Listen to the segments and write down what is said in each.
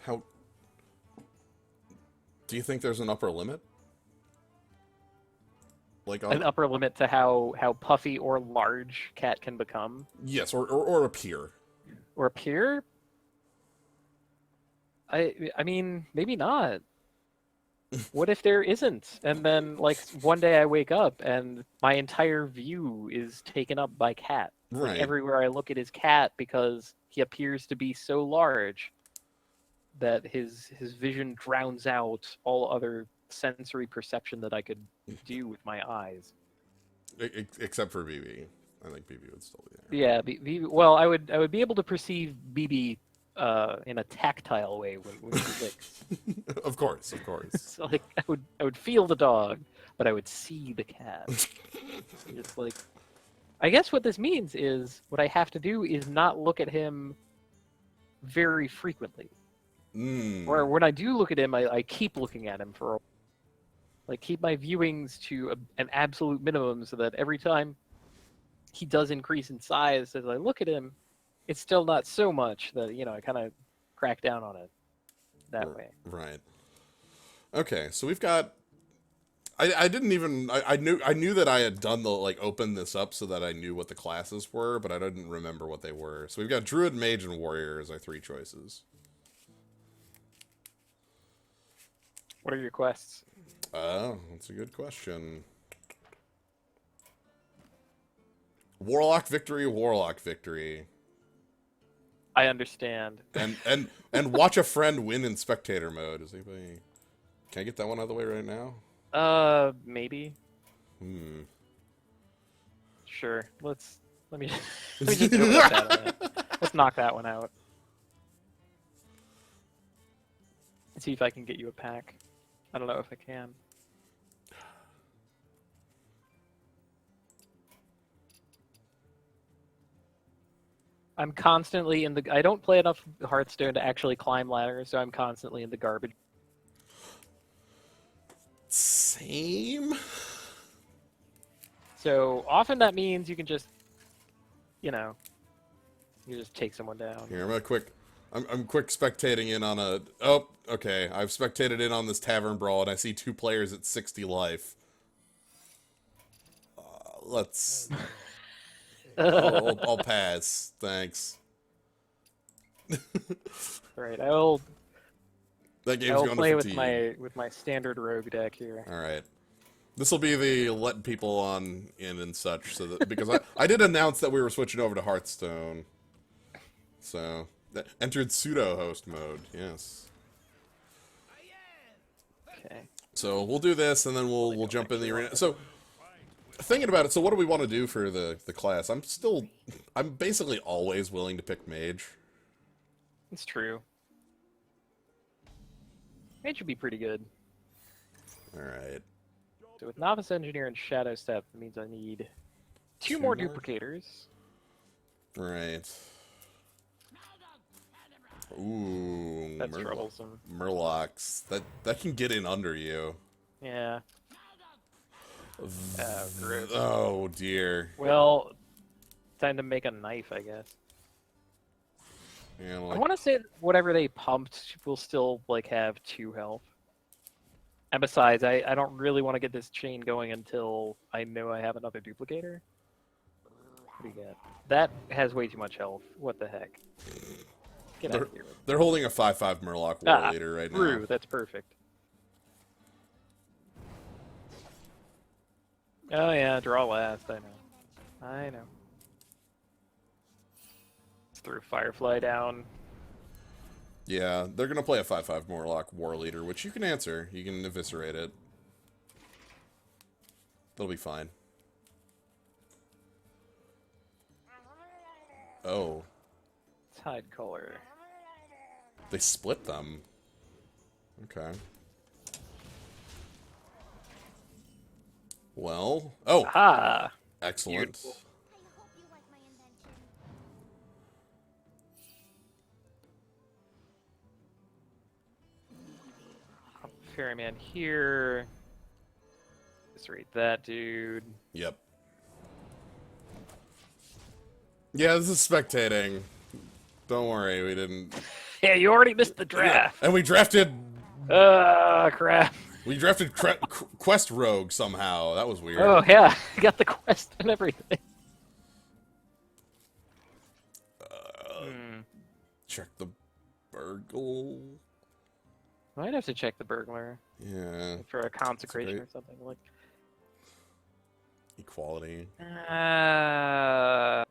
How... Do you think there's an upper limit? Like An upper limit to how puffy or large cat can become? Yes, or appear. Or appear? I mean, maybe not. What if there isn't? And then, like, one day I wake up and my entire view is taken up by cat. Right. Like, everywhere I look at his cat because he appears to be so large that his vision drowns out all other sensory perception that I could do with my eyes. Except for BB. I think BB would still be there. Yeah, well, I would be able to perceive BB in a tactile way when he licks. Of course. So, like, I would feel the dog, but I would see the cat. It's like, I guess what this means is what I have to do is not look at him very frequently. Or when I do look at him, I keep looking at him for like keep my viewings to an absolute minimum so that every time he does increase in size as I look at him, it's still not so much that, you know, I kind of crack down on it that way. Right. Okay, so we've got... I didn't even... I knew that I had done the, like, opened this up so that I knew what the classes were, but I didn't remember what they were. So we've got Druid, Mage, and Warrior as our 3 choices. What are your quests? Oh, that's a good question. Warlock victory, Warlock victory. I understand. And watch a friend win in spectator mode. Is anybody... Can I get that one out of the way right now? Maybe. Sure. Let me just do that. Let's knock that one out. Let's see if I can get you a pack. I don't know if I can. I'm constantly in the... I don't play enough Hearthstone to actually climb ladders, so I'm constantly in the garbage. Same? So often that means you can just, you know, you just take someone down. Here, I'm quick spectating in on a... Oh, okay. I've spectated in on this tavern brawl, and I see 2 players at 60 life. Let's... I'll pass. Thanks. Right, I'll Going play to with my standard rogue deck here. All right. This will be the let people on in and such, so that because I did announce that we were switching over to Hearthstone, so that entered pseudo host mode. Yes. Okay. So we'll do this, and then we'll jump in the arena. So thinking about it, so what do we want to do for the class? I'm basically always willing to pick Mage. It's true. Mage should be pretty good. All right. So with Novice Engineer and Shadow Step, that means I need 2 more duplicators. Right. Ooh, That's troublesome. Murlocs. That can get in under you. Yeah. Gross. Oh dear. Well, time to make a knife, I guess. Yeah, I want to say whatever they pumped will still like have 2 health. And besides, I don't really want to get this chain going until I know I have another duplicator. What do you got? That has way too much health. What the heck? Get out of here. They're holding a 5/5 Murloc War Leader right now. True, that's perfect. Oh yeah, draw last, I know. Let's throw Firefly down. Yeah, they're gonna play a 5/5 Murloc War Leader, which you can answer. You can eviscerate it. That'll be fine. Oh. Tide Color. They split them. Okay. Well. Oh! Aha! Excellent. Beautiful. Ferryman here. Eviscerate that dude. Yep. Yeah, this is spectating. Don't worry, we didn't... Yeah, you already missed the draft. And we drafted Crap. Quest Rogue somehow. That was weird. Oh, yeah. Got the quest and everything. Check the burgle. Might have to check the burglar Yeah. for a consecration great. or something. Like, Equality. I'll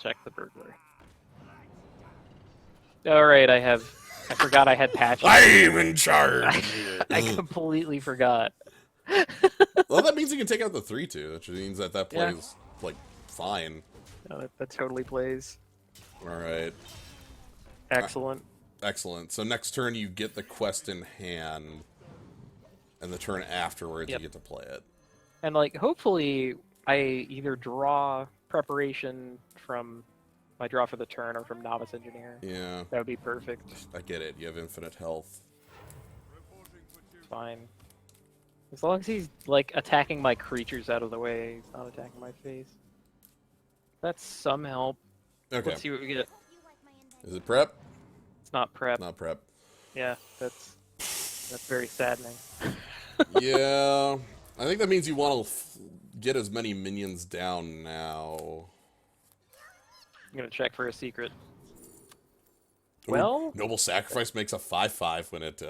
check the burglar. Alright, I forgot I had patches. I'm in charge. I completely forgot. Well, that means you can take out the 3/2, which means that Yeah. plays, like, fine. No, that totally plays. Alright. Excellent. Excellent. So next turn you get the quest in hand, and the turn afterwards you get to play it. And, like, hopefully I either draw preparation from my draw for the turn or from Novice Engineer. Yeah. That would be perfect. I get it. You have infinite health. Fine. As long as he's, like, attacking my creatures out of the way, he's not attacking my face. That's some help. Okay. Let's see what we get. Is it prep? It's not prep. Not prep. Yeah, that's very saddening. Yeah. I think that means you want to get as many minions down now. I'm gonna check for a secret. Ooh, Well... Noble Sacrifice makes a 5/5 when it,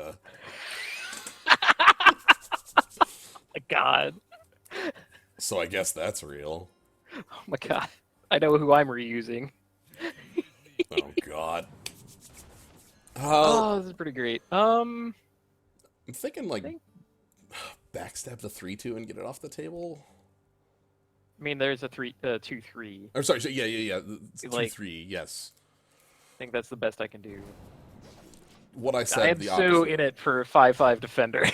My god. So I guess that's real. Oh my god. I know who I'm reusing. Oh god. Oh, this is pretty great. I'm thinking, like, backstab the 3/2 and get it off the table. I mean, there's a 2/3. I'm sorry, yeah. 2/3, yes. I think that's the best I can do. What I said, I am the so opposite. in it for 5/5 defender.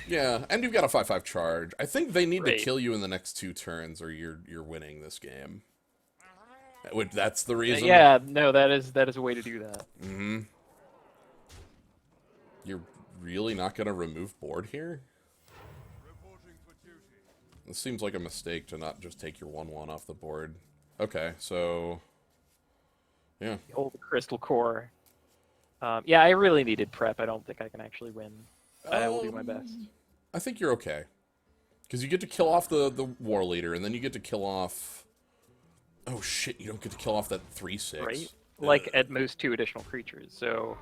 Yeah, and you've got a 5/5 charge. I think they need Right. to kill you in the next 2 turns, or you're winning this game. That's the reason. Yeah, no, that is a way to do that. Mm-hmm. You're really not gonna remove board here? This seems like a mistake to not just take your 1/1 off the board. Okay, so yeah. The old Crystal Core. Yeah, I really needed prep. I don't think I can actually win. I will do my best. I think you're okay. Because you get to kill off the war leader, and then you get to kill off... Oh shit, you don't get to kill off that 3/6. Right? Like, at most 2 additional creatures, so...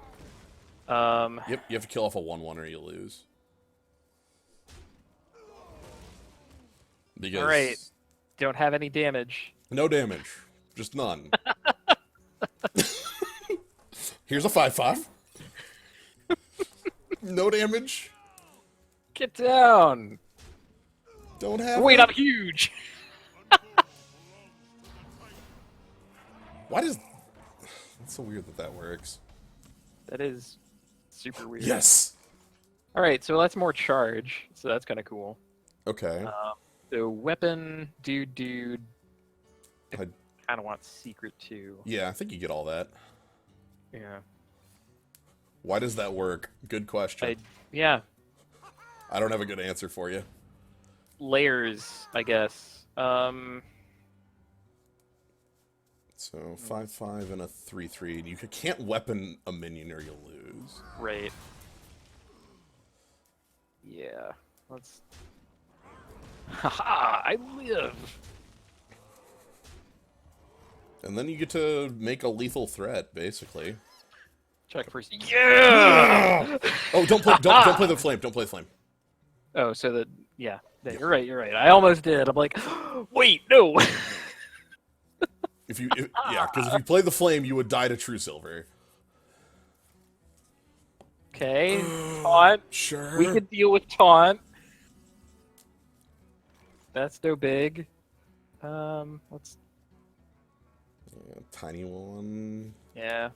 Yep, you have to kill off a 1/1 or you lose. Because... Alright. Don't have any damage. No damage. Just none. Here's a 5/5. No damage. Get down! Don't have Wait, it. I'm huge! Why does... That's so weird that works. That is super weird. Yes! Alright, so that's more charge, so that's kind of cool. Okay. So weapon, dude. I I- kind of want secret too. Yeah, I think you get all that. Yeah. Why does that work? Good question. Yeah. I don't have a good answer for you. Layers, I guess. So 5/5 and a 3/3, and you can't weapon a minion or you'll lose. Right. Yeah. Let's. Haha! I live. And then you get to make a lethal threat, basically. Check first. Yeah. Oh, don't play the flame. Don't play the flame. Oh, so that yeah. You're right. You're right. I almost did. I'm like, wait, no. Yeah, because if you play the flame, you would die to True Silver. Okay. Taunt. Sure. We can deal with taunt. That's no big. Let's. Yeah, tiny one. Yeah.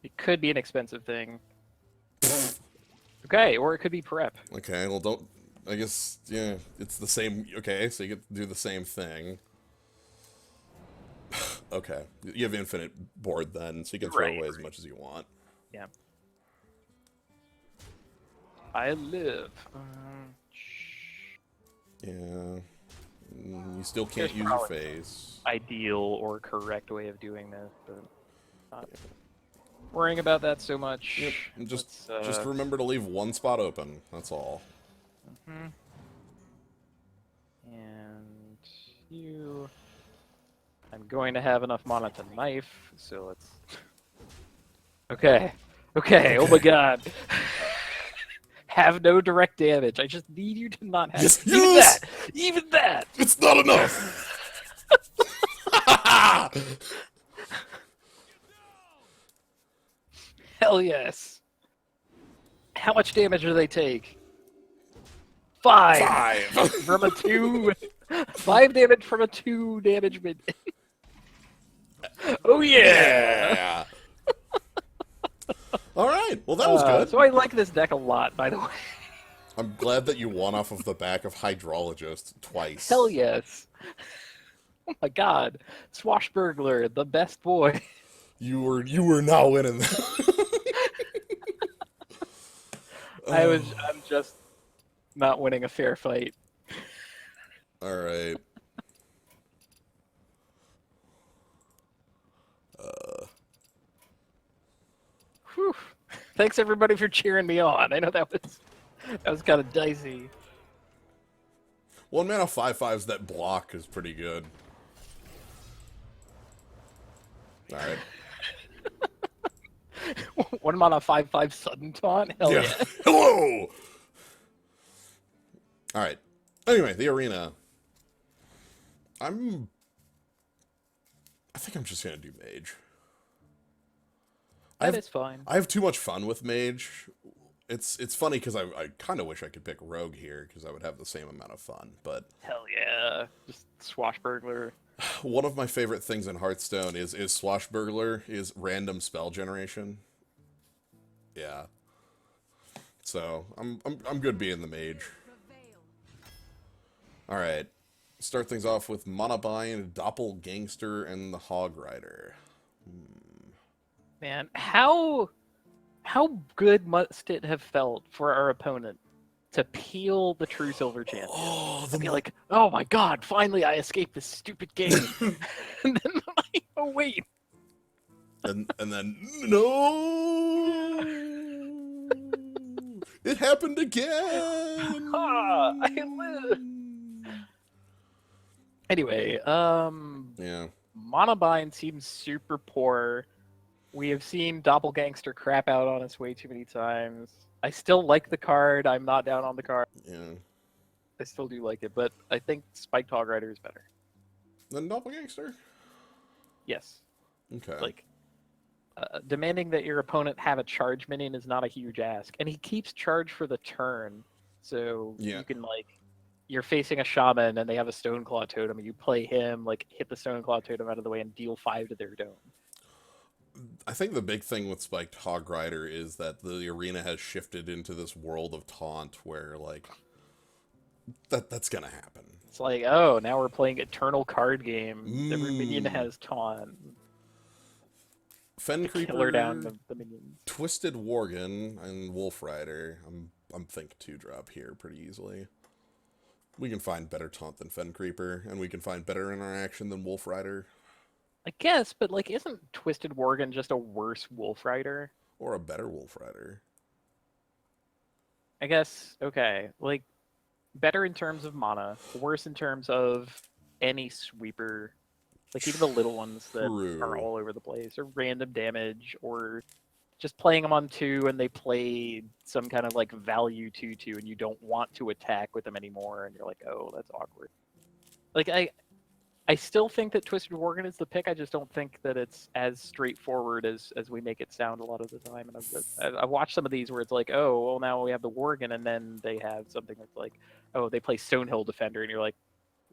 It could be an expensive thing. Okay, or it could be prep. Okay, well, don't... I guess, yeah, it's the same... Okay, so you get to do the same thing. Okay. You have infinite board then, so you can throw away as much as you want. Yeah. I live. Yeah. You still can't There's use your probably face. ideal or correct way of doing this, but not worrying about that so much. Yep. And just Let's, remember to leave one spot open. That's all. and you. I'm going to have enough mana to knife, so let's. Okay. Oh my god. Have no direct damage. I just need you to not have even that. Even that. It's not enough. Hell yes. How much damage do they take? 5. From a 2. 5 damage from a 2 damage minion. Oh yeah. All right. Well, that was good. So I like this deck a lot, by the way. I'm glad that you won off of the back of Hydrologist twice. Hell yes. Oh my god. Swashbuckler, the best boy. You were not winning that. I'm just not winning a fair fight. All right. Whew. Thanks everybody for cheering me on. I know that was kind of dicey. 1 mana 5/5s that block is pretty good. All right. 1 mana 5/5 sudden taunt. Hell yeah. Hello. All right. Anyway, the arena. I think I'm just gonna do mage. That is fine. I have too much fun with mage. It's funny because I kind of wish I could pick rogue here because I would have the same amount of fun. But Hell yeah, just swashbuckler. one of my favorite things in Hearthstone is swashbuckler, is random spell generation. Yeah. So I'm good being the mage. All right. Start things off with Monobind, Doppelgangster, and the Hog Rider. Man, how good must it have felt for our opponent to peel the True Silver Champion? Oh, And be like, oh my god, finally I escaped this stupid game. And then like, oh wait. and then no, it happened again. Ah, I live. Anyway, Yeah. Monobind seems super poor. We have seen Doppelgangster crap out on us way too many times. I still like the card. I'm not down on the card. Yeah. I still do like it, but I think Spiked Hog Rider is better. Then Doppelgangster? Yes. Okay. Like, demanding that your opponent have a charge minion is not a huge ask. And he keeps charge for the turn. So you can, like, you're facing a shaman and they have a Stoneclaw Totem, and you play him, like, hit the Stoneclaw Totem out of the way and deal 5 to their dome. I think the big thing with Spiked Hog Rider is that the arena has shifted into this world of taunt where, like, that's gonna happen. It's like, oh, now we're playing eternal card game. Every minion has taunt. Fen Creeper, Killer down the minions. Twisted Worgen, and Wolf Rider. I'm think 2-drop here pretty easily. We can find better taunt than Fen Creeper, and we can find better interaction than Wolf Rider. I guess, but like, isn't Twisted Worgen just a worse Wolf Rider? Or a better Wolf Rider. I guess, okay. Like, better in terms of mana, worse in terms of any sweeper. Like, even the little ones that are all over the place, or random damage, or just playing them on 2 and they play some kind of, like, value 2/2 and you don't want to attack with them anymore, and you're like, oh, that's awkward. Like, I still think that Twisted Worgen is the pick. I just don't think that it's as straightforward as we make it sound a lot of the time. And I've watched some of these where it's like, oh, well, now we have the Worgen, and then they have something that's like, oh, they play Stonehill Defender, and you're like,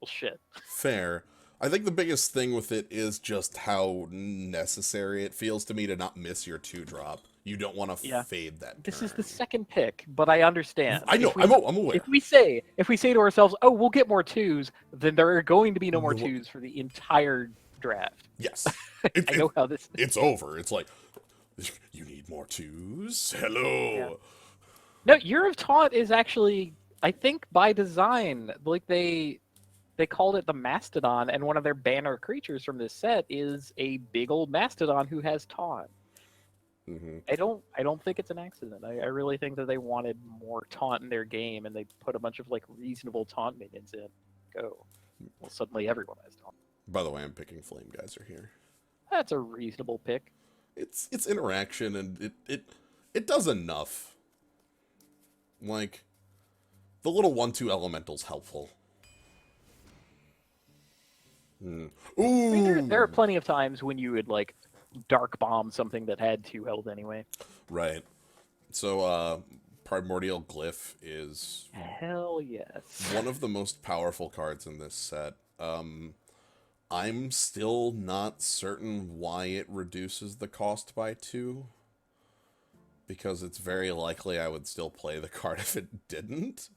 well, shit. Fair. I think the biggest thing with it is just how necessary it feels to me to not miss your 2-drop. You don't want to fade that This turn. is the second pick, but I understand. I know, I'm aware. If we say to ourselves, oh, we'll get more 2s, then there are going to be no more 2s for the entire draft. Yes. I know how this is. It's over. It's like, you need more 2s? Hello. Yeah. No, Year of Taunt is actually, I think, by design. Like, they they called it the Mastodon, and one of their banner creatures from this set is a big old Mastodon who has taunt. Mm-hmm. I don't think it's an accident. I really think that they wanted more taunt in their game, and they put a bunch of like reasonable taunt minions in. Go. Well, suddenly everyone has taunt. By the way, I'm picking Flame Geyser here. That's a reasonable pick. It's interaction, and it does enough. Like, the little 1/2 elemental's helpful. Mm. Ooh! I mean, there are plenty of times when you would like dark bomb something that had 2 health anyway. Right. So, Primordial Glyph is Hell yes. one of the most powerful cards in this set. I'm still not certain why it reduces the cost by 2. Because it's very likely I would still play the card if it didn't.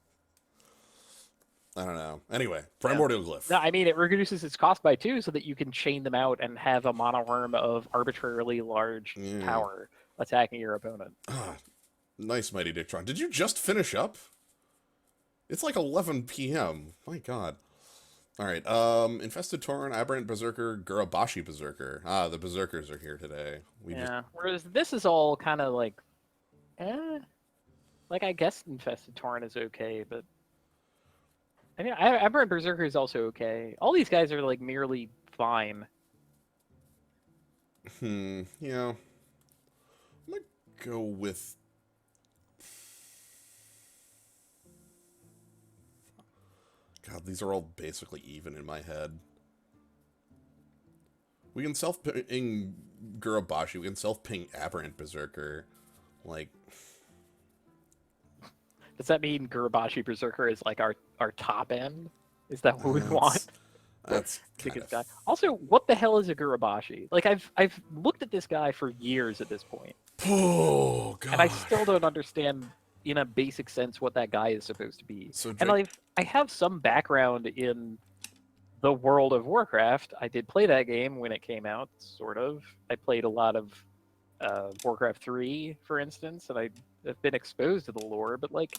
I don't know. Anyway, Primordial Glyph. No, I mean, it reduces its cost by 2 so that you can chain them out and have a mono worm of arbitrarily large power attacking your opponent. Nice, Mighty Dicktron. Did you just finish up? It's like 11 p.m. My god. Alright, Infested Tauren, Aberrant Berserker, Gurabashi Berserker. Ah, the Berserkers are here today. Whereas this is all kind of like, like I guess Infested Tauren is okay, but I mean, Aberrant Berserker is also okay. All these guys are like merely fine. Yeah. I'm gonna go with... God, these are all basically even in my head. We can self-ping Gurabashi, we can self-ping Aberrant Berserker. Like... Does that mean Gurabashi Berserker is like our top end? Is that what we want? That's kind of... guy. Also, what the hell is a Gurabashi? Like I've looked at this guy for years at this point. Oh god. And I still don't understand in a basic sense what that guy is supposed to be. So and I have some background in the World of Warcraft. I did play that game when it came out, sort of. I played a lot of Warcraft 3, for instance, and I've been exposed to the lore, but like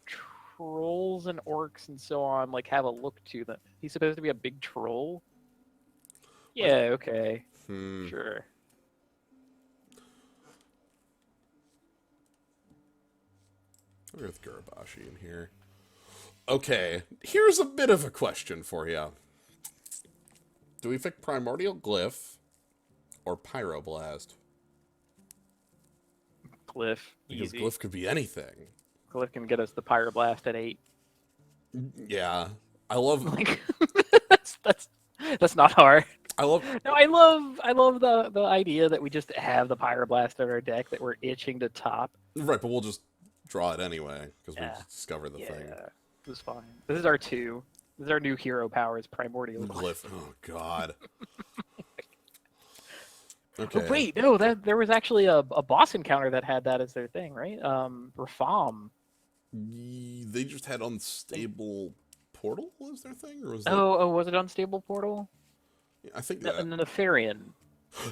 trolls and orcs and so on, like have a look to them. He's supposed to be a big troll? Yeah, okay. Sure. With Gurabashi in here. Okay, here's a bit of a question for you. Do we pick Primordial Glyph or Pyroblast? Glyph, Because easy. Glyph could be anything. Glyph can get us the Pyroblast at 8. Yeah, I love... Like, that's not hard. I love the idea that we just have the Pyroblast in our deck that we're itching to top. Right, but we'll just draw it anyway, because we discovered the thing. Yeah, this is fine. This is our 2. This is our new hero powers, Primordial Glyph. Oh, God. Okay. Oh, wait, no, there was actually a boss encounter that had that as their thing, right? Rafam. They just had Unstable Portal as their thing? Or was that... was it Unstable Portal? Yeah, I think The Nefarian.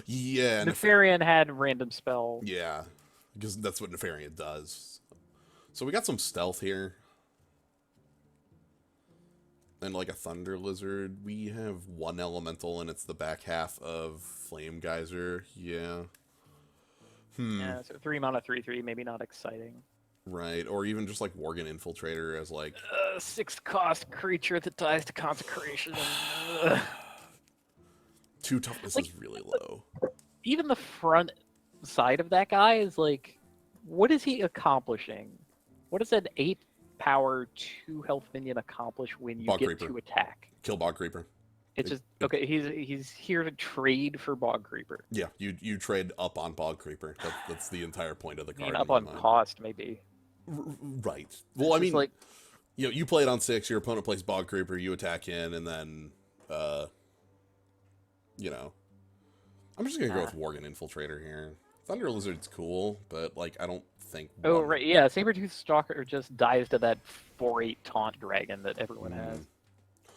Yeah. Nefarian had random spell. Yeah, because that's what Nefarian does. So we got some stealth here. And like a Thunder Lizard. We have 1 elemental and it's the back half of Flame Geyser. Yeah. Yeah, so 3 mana, 3/3, maybe not exciting. Right, or even just like Worgen Infiltrator as like... 6th cost creature that dies to Consecration. 2 toughness is really low. Even the front side of that guy is like, what is he accomplishing? What does an 8 power 2 health minion accomplish when you Bog get Creeper. to attack? Kill Bog Creeper. It's just okay. He's here to trade for Bog Creeper. Yeah, you trade up on Bog Creeper. That's the entire point of the I mean, card. up on cost maybe. Right. Well, I mean, like, you play it on 6. Your opponent plays Bog Creeper. You attack in, and then, you know, I'm just gonna go with Worgen Infiltrator here. Thunder Lizard's cool, but like I don't think. Oh right, yeah. Sabertooth Stalker just dies to that 4/8 taunt dragon that everyone has.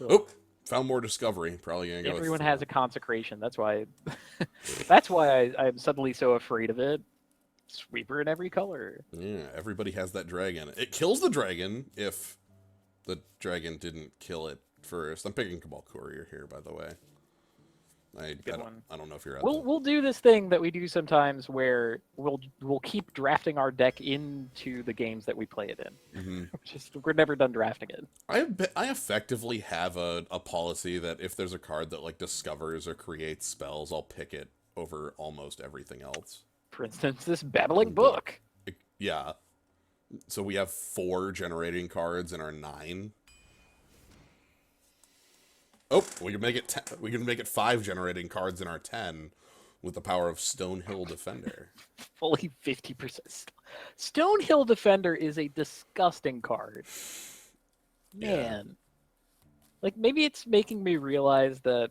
Oh, found more discovery. Probably gonna go. Everyone has a consecration. That's why. That's why I'm suddenly so afraid of it. Sweeper in every color. Yeah, everybody has that dragon. It kills the dragon if the dragon didn't kill it first. I'm picking Cabal Courier here, by the way. I don't know if you're at We'll do this thing that we do sometimes where we'll keep drafting our deck into the games that we play it in. Mm-hmm. We're never done drafting it. I effectively have a policy that if there's a card that like discovers or creates spells, I'll pick it over almost everything else. For instance, this Babbling Book. Yeah. So we have 4 generating cards in our 9. Oh, we can make it 10, we can make it 5 generating cards in our 10 with the power of Stonehill Defender. Fully 50%. Stonehill Defender is a disgusting card. Man. Yeah. Like, maybe it's making me realize that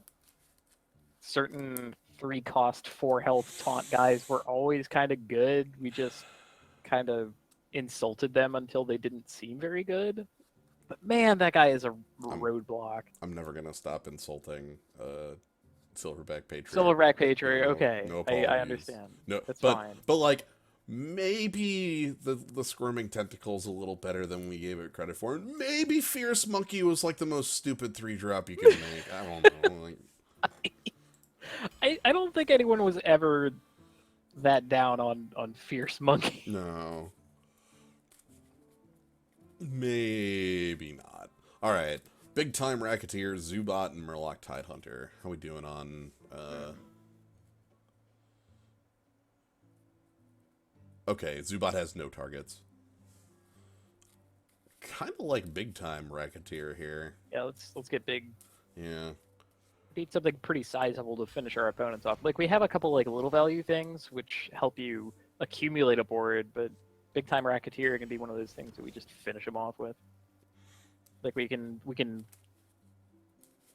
certain 3-cost, 4-health taunt guys were always kind of good. We just kind of insulted them until they didn't seem very good. But man, that guy is a roadblock. I'm never going to stop insulting Silverback Patriot. Silverback Patriot, okay. No I understand. No, that's fine. But like, maybe the Squirming Tentacle's a little better than we gave it credit for. And maybe Fierce Monkey was like the most stupid 3-drop you could make. I don't know. I don't think anyone was ever that down on Fierce Monkey. No. Maybe not. Alright. Big Time Racketeer, Zubat, and Murloc Tidehunter. How we doing on... Okay, Zubat has no targets. Kind of like Big Time Racketeer here. Yeah, let's get big. Yeah. Need something pretty sizable to finish our opponents off. Like, we have a couple like little value things which help you accumulate a board, but Big Time Racketeer can be one of those things that we just finish them off with. Like, we can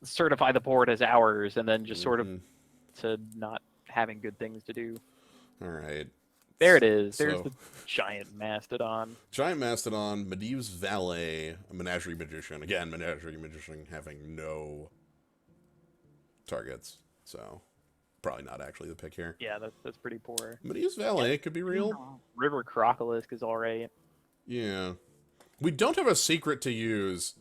certify the board as ours, and then just sort of to not having good things to do. All right. There it is. There's the giant Mastodon. Giant Mastodon, Medivh's Valet, a Menagerie Magician. Again, Menagerie Magician having no targets, so probably not actually the pick here. Yeah, that's pretty poor. Medivh's Valet could be real. River Crocolisk is alright. Yeah. We don't have a secret to use,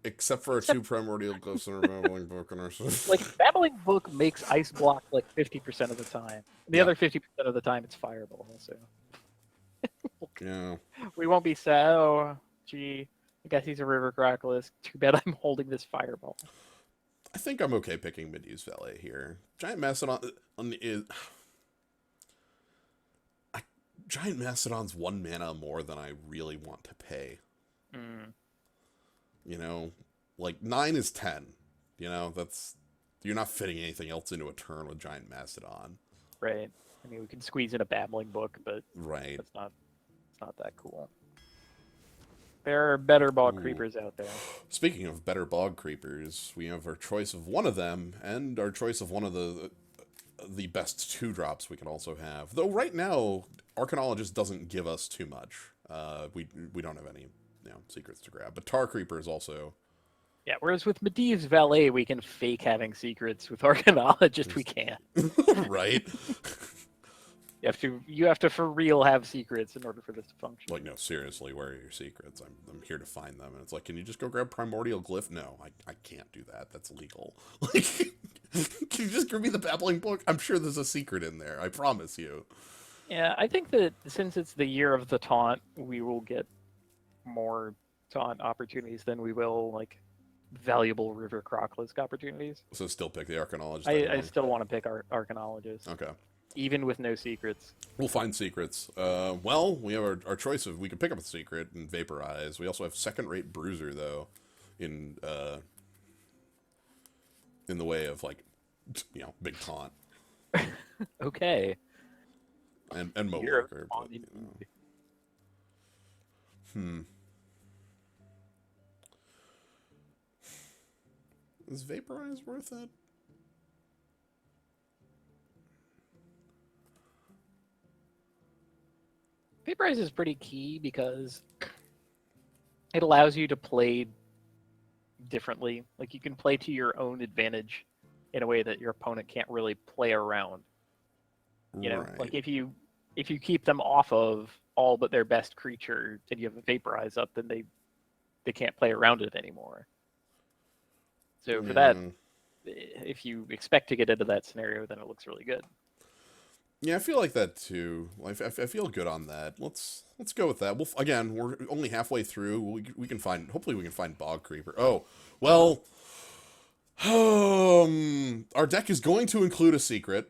except for our 2 Primordial Glyphs and our Babbling Book and our... Like, Babbling Book makes Ice Block like 50% of the time. The other 50% of the time, it's Fireball, so... Yeah. We won't be sad. Oh, gee. I guess he's a River Crocolisk. Too bad I'm holding this Fireball. I think I'm okay picking Medivh's Valet here. Giant Mastodon is... Giant Mastodon's 1 mana more than I really want to pay. You know, like 9 is 10. You know, that's... You're not fitting anything else into a turn with Giant Mastodon. Right. I mean, we can squeeze in a Babbling Book, but right. It's not that cool. There are better bog creepers out there. Speaking of better bog creepers, we have our choice of one of them, and our choice of one of the best 2-drops we can also have. Though right now, Arcanologist doesn't give us too much. We don't have any secrets to grab. But Tar Creeper is also... Yeah, whereas with Medivh's Valet, we can fake having secrets. With Arcanologist, we can't. Right? You have to for real have secrets in order for this to function. Like, no, seriously, where are your secrets? I'm here to find them. And it's like, can you just go grab Primordial Glyph? No, I can't do that. That's illegal. Like, can you just give me the Babbling Book? I'm sure there's a secret in there. I promise you. Yeah, I think that since it's the year of the taunt, we will get more taunt opportunities than we will, like, valuable River Crocolisk opportunities. So still pick the Arcanologist? I still want to pick Arcanologist. Okay. Even with no secrets. We'll find secrets. Well, we have our choice of... We can pick up a secret and vaporize. We also have second-rate Bruiser, though, in the way of, like, big taunt. Okay. And Moworker. Is Vaporize worth it? Vaporize is pretty key because it allows you to play differently. Like, you can play to your own advantage in a way that your opponent can't really play around. You know, like if you keep them off of all but their best creature and you have a Vaporize up, then they can't play around it anymore. So for that, Yeah. if you expect to get into that scenario, then it looks really good. Yeah, I feel like that too. I feel good on that. Let's go with that. Again, we're only halfway through. We can find. Hopefully, we can find Bog Creeper. Oh, well. Our deck is going to include a secret.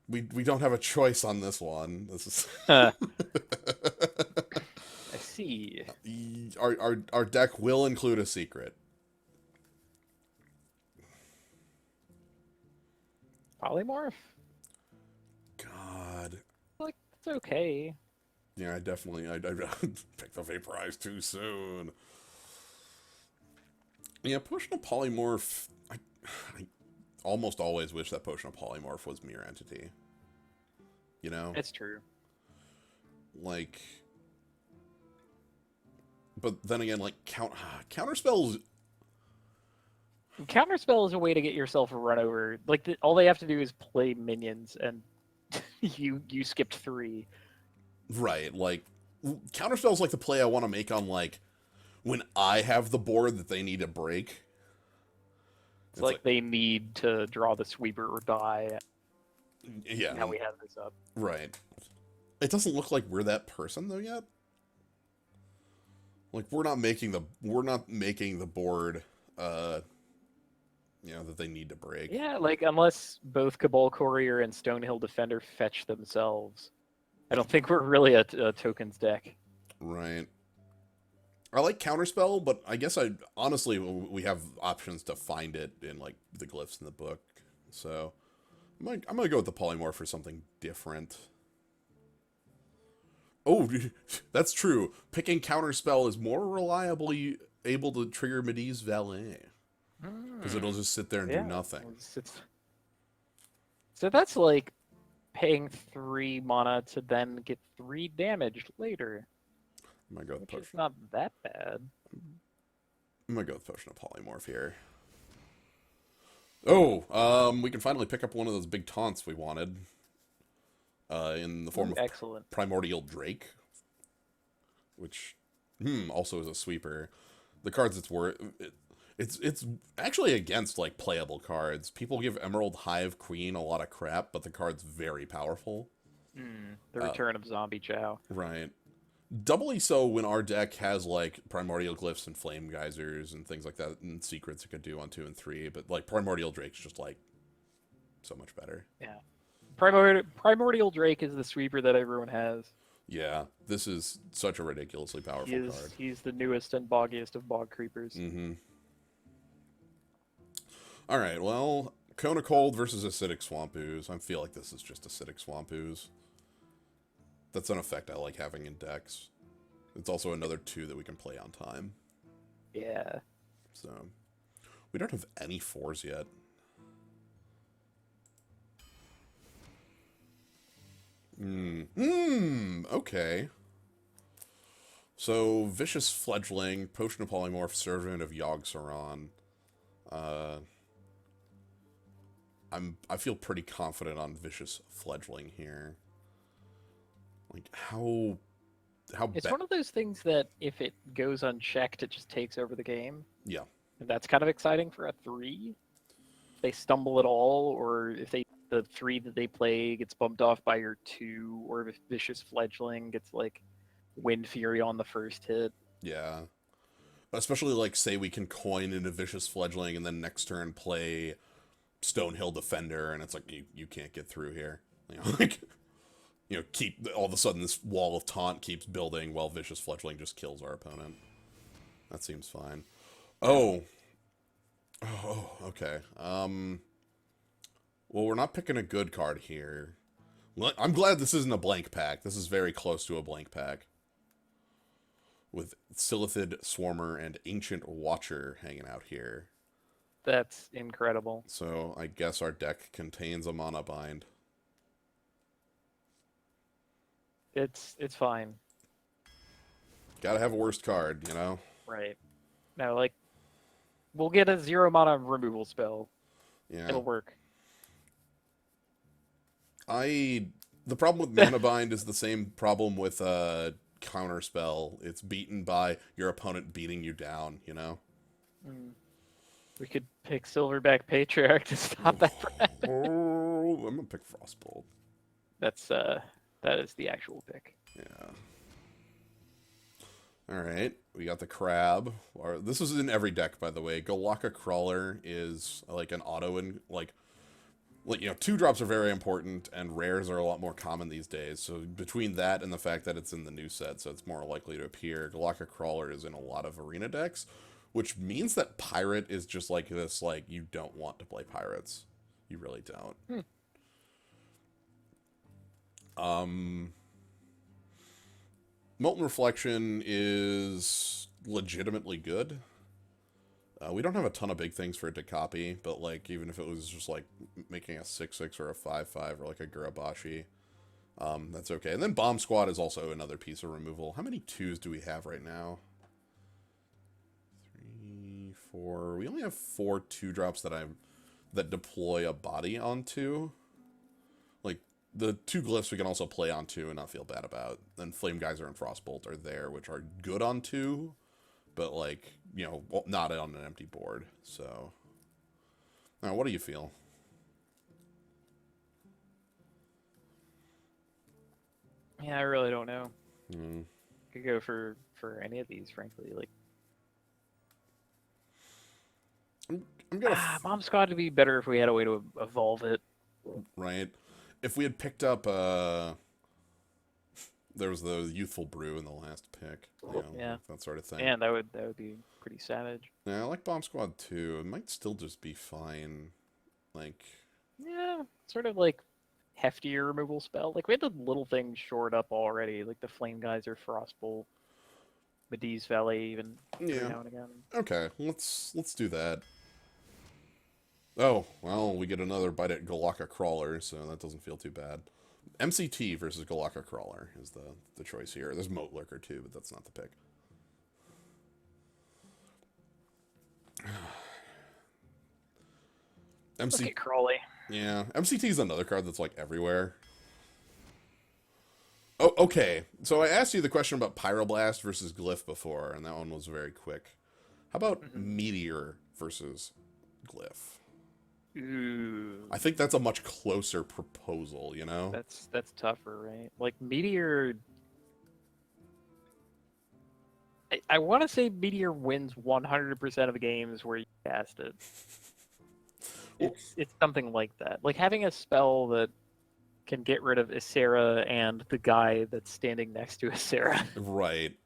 We don't have a choice on this one. This is I see. our deck will include a secret. Polymorph? God. Like, it's okay. Yeah, I picked the Vaporize too soon. Yeah, Potion of Polymorph. I almost always wish that Potion of Polymorph was Mirror Entity. You know? It's true. Like. But then again, like, counterspells. Counterspell is a way to get yourself a run over. Like, all they have to do is play minions, and you skipped 3. Right, like, counterspells like the play I want to make on, like, when I have the board that they need to break. It's like they need to draw the sweeper or die. Yeah. Now we have this up. Right. It doesn't look like we're that person, though, yet. Like, we're not making the board, that they need to break. Yeah, like, unless both Cabal Courier and Stonehill Defender fetch themselves. I don't think we're really a tokens deck. Right. I like Counterspell, but I guess honestly, we have options to find it in, like, the glyphs in the book. So, I'm gonna go with the Polymorph for something different. Oh, that's true. Picking Counterspell is more reliably able to trigger Medee's Valet. Because it'll just sit there and do nothing. So that's like paying 3 mana to then get 3 damage later. I'm gonna go with which is not that bad. I'm gonna go with Potion of Polymorph here. Oh, we can finally pick up one of those big taunts we wanted. In the form of excellent. Primordial Drake. Which, also is a sweeper. The cards it's actually against, like, playable cards. People give Emerald Hive Queen a lot of crap, but the card's very powerful. The return of Zombie Chow. Right. Doubly so when our deck has, like, Primordial Glyphs and Flame Geysers and things like that, and secrets it could do on 2 and 3, but, like, Primordial Drake's just, like, so much better. Yeah. Primordial Drake is the sweeper that everyone has. Yeah, this is such a ridiculously powerful card. He's the newest and boggiest of bog creepers. Alright, well, Cone of Cold versus Acidic Swamp Ooze. I feel like this is just Acidic Swamp Ooze. That's an effect I like having in decks. It's also another 2 that we can play on time. Yeah. So, we don't have any 4s yet. Okay. So, Vicious Fledgling, Potion of Polymorph, Servant of Yogg-Saron. I feel pretty confident on Vicious Fledgling here. Like, how It's one of those things that if it goes unchecked, it just takes over the game. Yeah. And that's kind of exciting for a 3. If they stumble at all, or if the 3 that they play gets bumped off by your 2, or if Vicious Fledgling gets, like, Wind Fury on the first hit. Yeah. Especially, like, say we can coin into Vicious Fledgling and then next turn play Stonehill Defender, and it's like, you can't get through here. You know, like, all of a sudden this wall of taunt keeps building while Vicious Fledgling just kills our opponent. That seems fine. Oh, okay. Well, we're not picking a good card here. I'm glad this isn't a blank pack. This is very close to a blank pack. With Silithid, Swarmer, and Ancient Watcher hanging out here. That's incredible. So, I guess our deck contains a Mana Bind. It's fine. Gotta have a worst card, you know? Right. Now, like, we'll get a 0 mana removal spell. Yeah. It'll work. The problem with Mana Bind is the same problem with counterspell. It's beaten by your opponent beating you down, you know? We could pick Silverback Patriarch to stop that from happening. Oh, I'm gonna pick Frostbolt. That is the actual pick. Yeah. Alright, we got the Crab. This is in every deck, by the way. Galaka Crawler is like an auto and like 2-drops are very important, and rares are a lot more common these days. So between that and the fact that it's in the new set, so it's more likely to appear, Galaka Crawler is in a lot of arena decks, which means that Pirate is just like this, like, you don't want to play Pirates. You really don't. Molten Reflection is legitimately good. We don't have a ton of big things for it to copy, but, like, even if it was just, like, making a 6/6 or a 5/5 or, like, a Gurabashi, that's okay. And then Bomb Squad is also another piece of removal. How many 2s do we have right now? 3, 4... We only have 4 2-drops that deploy a body onto. Like, the 2 Glyphs we can also play onto and not feel bad about. And Flame Geyser and Frostbolt are there, which are good on 2, but, like, not on an empty board. So, now, what do you feel? Yeah, I really don't know. Could go for any of these, frankly. Like, I'm gonna. Bomb Squad would be better if we had a way to evolve it. Right. If we had picked up, there was the Youthful Brew in the last pick. Yeah. That sort of thing. And that would be pretty savage. Yeah, I like Bomb Squad too. It might still just be fine. Like. Yeah, sort of like heftier removal spell. Like, we had the little things shored up already, like the Flame Geyser, Frostbolt, Medee's Valley, even every now and again. Okay, let's do that. Oh, well, we get another bite at Galaka Crawler, so that doesn't feel too bad. MCT versus Galaka Crawler is the choice here. There's Moat Lurker too, but that's not the pick. Look at Crawley. Yeah, MCT is another card that's, like, everywhere. Oh, okay. So I asked you the question about Pyroblast versus Glyph before, and that one was very quick. How about Meteor versus Glyph? Ooh. I think that's a much closer proposal, you know? That's tougher, right? Like, Meteor... I want to say Meteor wins 100% of the games where you cast it. It's something like that. Like, having a spell that can get rid of Ysera and the guy that's standing next to Ysera. Right.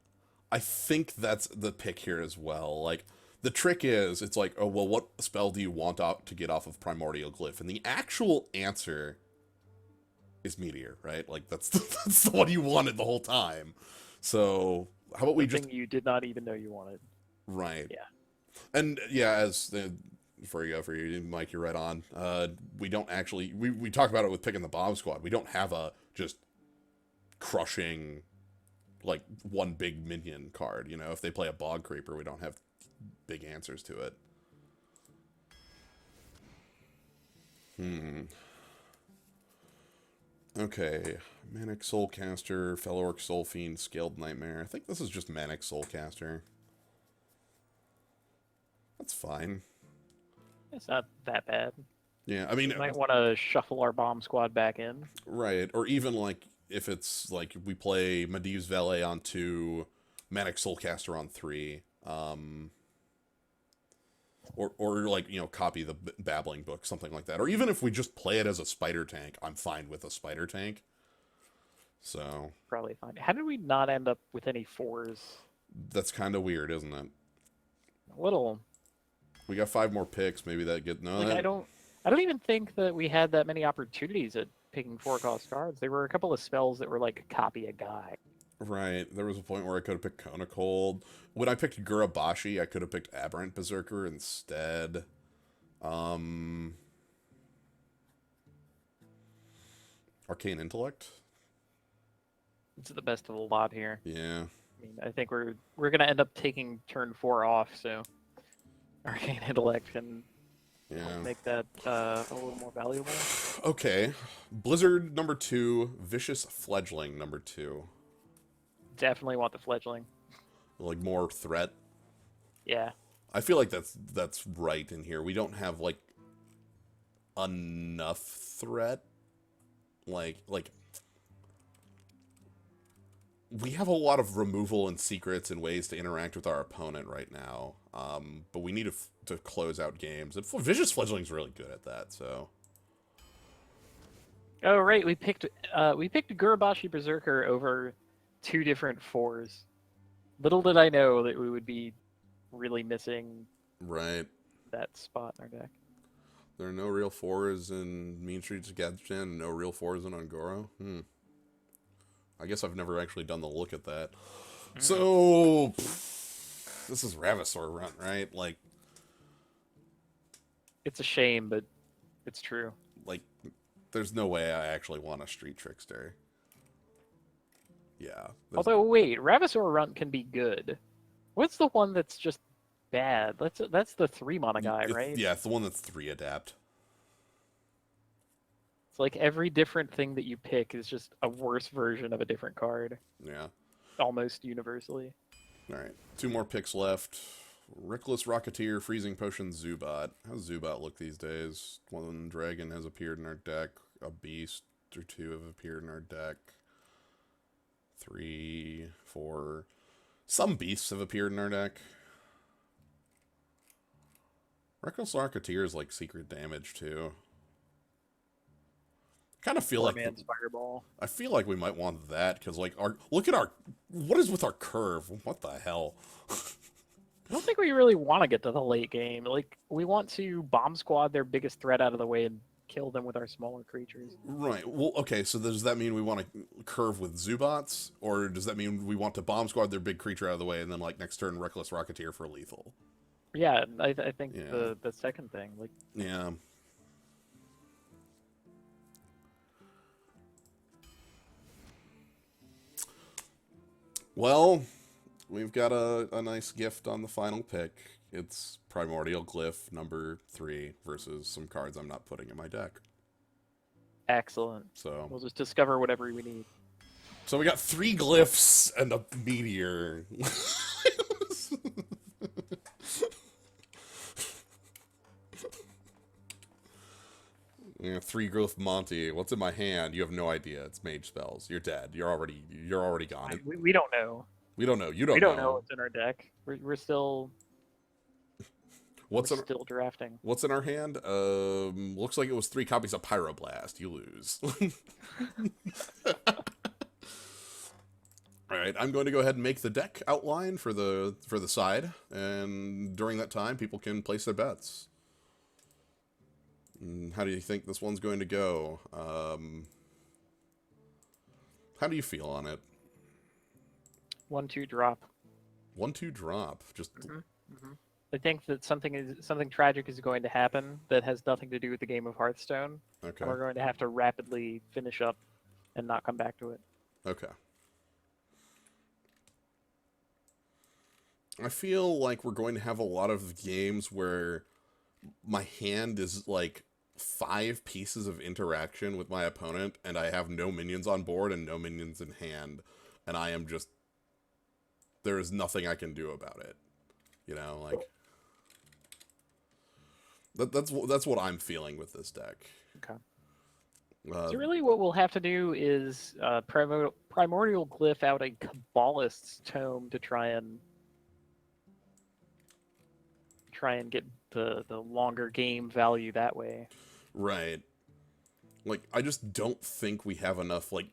I think that's the pick here as well. Like, the trick is, it's like, oh, well, what spell do you want to get off of Primordial Glyph? And the actual answer is Meteor, right? Like, that's the one you wanted the whole time. So, how about we just... Something you did not even know you wanted. Right. Yeah. And, yeah, before you go, for you, Mike, you're right on. We don't actually... We talk about it with picking the Bomb Squad. We don't have a just crushing, like, one big minion card. You know, if they play a Bog Creeper, we don't have big answers to it. Okay. Manic Soulcaster, Felorc Soulfiend, Scaled Nightmare. I think this is just Manic Soulcaster. That's fine. It's not that bad. Yeah, I mean... We might want to shuffle our Bomb Squad back in. Right, or even, like, if it's, like, we play Medee's Valet on 2, Manic Soulcaster on 3, or like, copy the Babbling Book, something like that. Or even if we just play it as a Spider Tank, I'm fine with a Spider Tank. So... Probably fine. How did we not end up with any 4s? That's kind of weird, isn't it? A little. We got 5 more picks, maybe that get... No, Like, I don't even think that we had that many opportunities at picking 4-cost cards. There were a couple of spells that were like copy a guy. Right. There was a point where I could have picked Kona Cold. When I picked Gurabashi, I could have picked Aberrant Berserker instead. Arcane Intellect? It's the best of the lot here. Yeah. I mean, I think we're going to end up taking turn 4 off, so Arcane Intellect can make that a little more valuable. Okay. Blizzard number 2, Vicious Fledgling number 2. definitely want the fledgling. Like more threat. Yeah. I feel like that's right in here. We don't have like enough threat. Like we have a lot of removal and secrets and ways to interact with our opponent right now. But we need to close out games. And Vicious Fledgling's really good at that, so. Oh right, we picked Gurabashi Berserker over 2 different 4s. Little did I know that we would be really missing Right. that spot in our deck. There are no real 4s in Mean Streets Gadsden and no real 4s in Ongoro. I guess I've never actually done the look at that. So, this is Ravasaur Run, right? Like, It's a shame, but it's true. like, there's no way I actually want a Street Trickster. Yeah. Although, wait, Ravasaur Runt can be good. What's the one that's just bad? That's the 3-mana guy, right? Yeah, it's the one that's 3 adapt. It's like every different thing that you pick is just a worse version of a different card. Yeah. Almost universally. Alright, 2 more picks left. Reckless Rocketeer, Freezing Potion, Zubat. How's Zubat look these days? One dragon has appeared in our deck. A beast or 2 have appeared in our deck. 3, 4. Some beasts have appeared in our deck. Reckless Rocketeer is like secret damage too. Kind of feel like Fireball. I feel like we might want that because like look at our what is with our curve? What the hell? I don't think we really want to get to the late game. Like, we want to bomb squad their biggest threat out of the way and kill them with our smaller creatures. Right. Well, okay, so does that mean we want to curve with Zubats? Or does that mean we want to bomb squad their big creature out of the way and then, like, next turn Reckless Rocketeer for lethal? Yeah, I think Yeah. the second thing. Like, Yeah. Well, we've got a nice gift on the final pick. It's Primordial Glyph number 3 versus some cards I'm not putting in my deck. excellent. So We'll just discover whatever we need. we got 3 glyphs and a meteor. Yeah, 3 glyph Monty. What's in my hand? You have no idea. It's mage spells. You're dead. You're already gone. We don't know. We don't know. You don't We know. don't know what's in our deck. We're still still drafting. What's in our hand? Looks like it was 3 copies of Pyroblast. You lose. All right, I'm going to go ahead and make the deck outline for the side, and during that time, people can place their bets. How do you think this one's going to go? How do you feel on it? 1/2 drop. 1/2 drop. Just I think that something tragic is going to happen that has nothing to do with the game of Hearthstone. okay. And we're going to have to rapidly finish up and not come back to it. Okay. I feel like we're going to have a lot of games where my hand is like 5 pieces of interaction with my opponent, and I have no minions on board and no minions in hand, and I am just there is nothing I can do about it. You know, like that's what I'm feeling with this deck. Okay. So really what we'll have to do is Primordial Glyph out a Kabbalist's Tome to try and get the longer game value that way. Right. Like, I just don't think we have enough, like,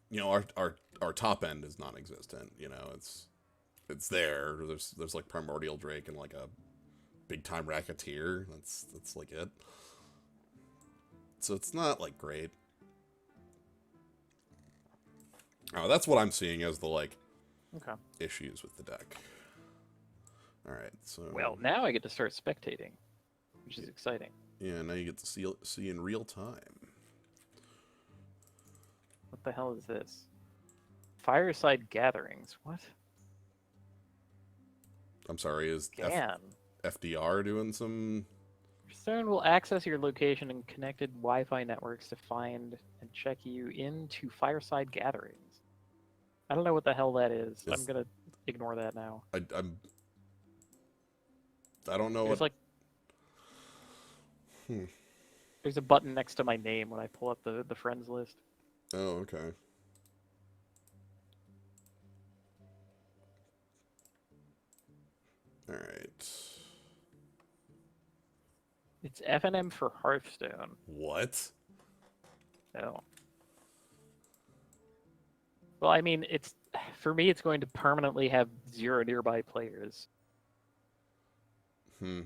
you know, our top end is non-existent, you know, it's there. There's like Primordial Drake and like a big time Racketeer. That's like it. So it's not like great. Oh, that's what I'm seeing as the like issues with the deck. All right, so Well, now I get to start spectating, which is exciting. yeah, now you get to see in real time. What the hell is this? Fireside Gatherings. What? I'm sorry, is Gan. FDR doing some? Stone will access your location and connected Wi-Fi networks to find and check you into Fireside Gatherings. I don't know what the hell that is. It's- I'm gonna ignore that now. I don't know There's what. like Hmm. there's a button next to my name when I pull up the friends list. Oh, okay. All right. It's FNM for Hearthstone. What? Oh. Well, I mean, it's for me. It's going to permanently have 0 nearby players. Hmm.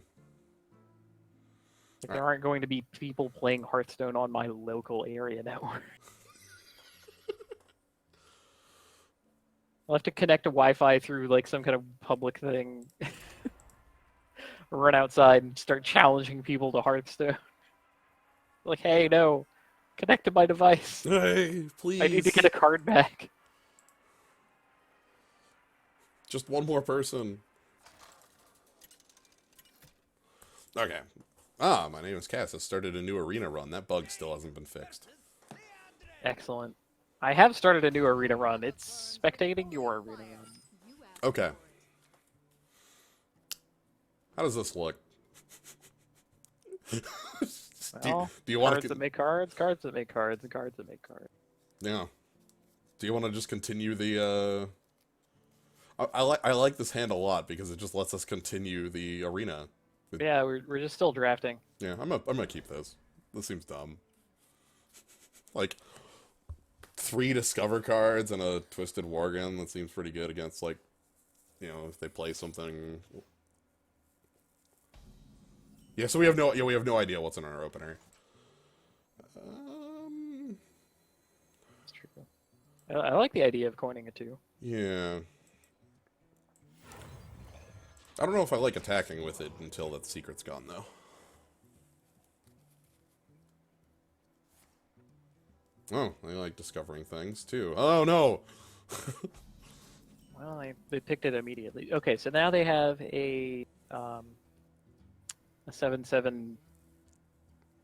Like, there aren't going to be people playing Hearthstone on my local area network. I'll have to connect to Wi-Fi through like some kind of public thing. Run outside and start challenging people to Hearthstone. Like, hey, no, connect to my device. Hey, please. I need to get a card back. Just one more person. Okay. Ah, my name is Cass. I started a new arena run. That bug still hasn't been fixed. Excellent. I have started a new arena run. It's spectating your arena run. Okay. How does this look? Well, do you want cards to? that make cards, cards that make cards, and cards that make cards. Yeah. Do you want to just continue the? I like this hand a lot because it just lets us continue the arena. Yeah, we're just still drafting. Yeah, I'm gonna keep this. This seems dumb. Like 3 discover cards and a twisted worgen. That seems pretty good against like, if they play something. Yeah, so we have no idea what's in our opener. That's true. I like the idea of coining a 2. Yeah. I don't know if I like attacking with it until that secret's gone, though. Oh, I like discovering things, too. Oh, no! Well, they picked it immediately. Okay, so now they have a 7/7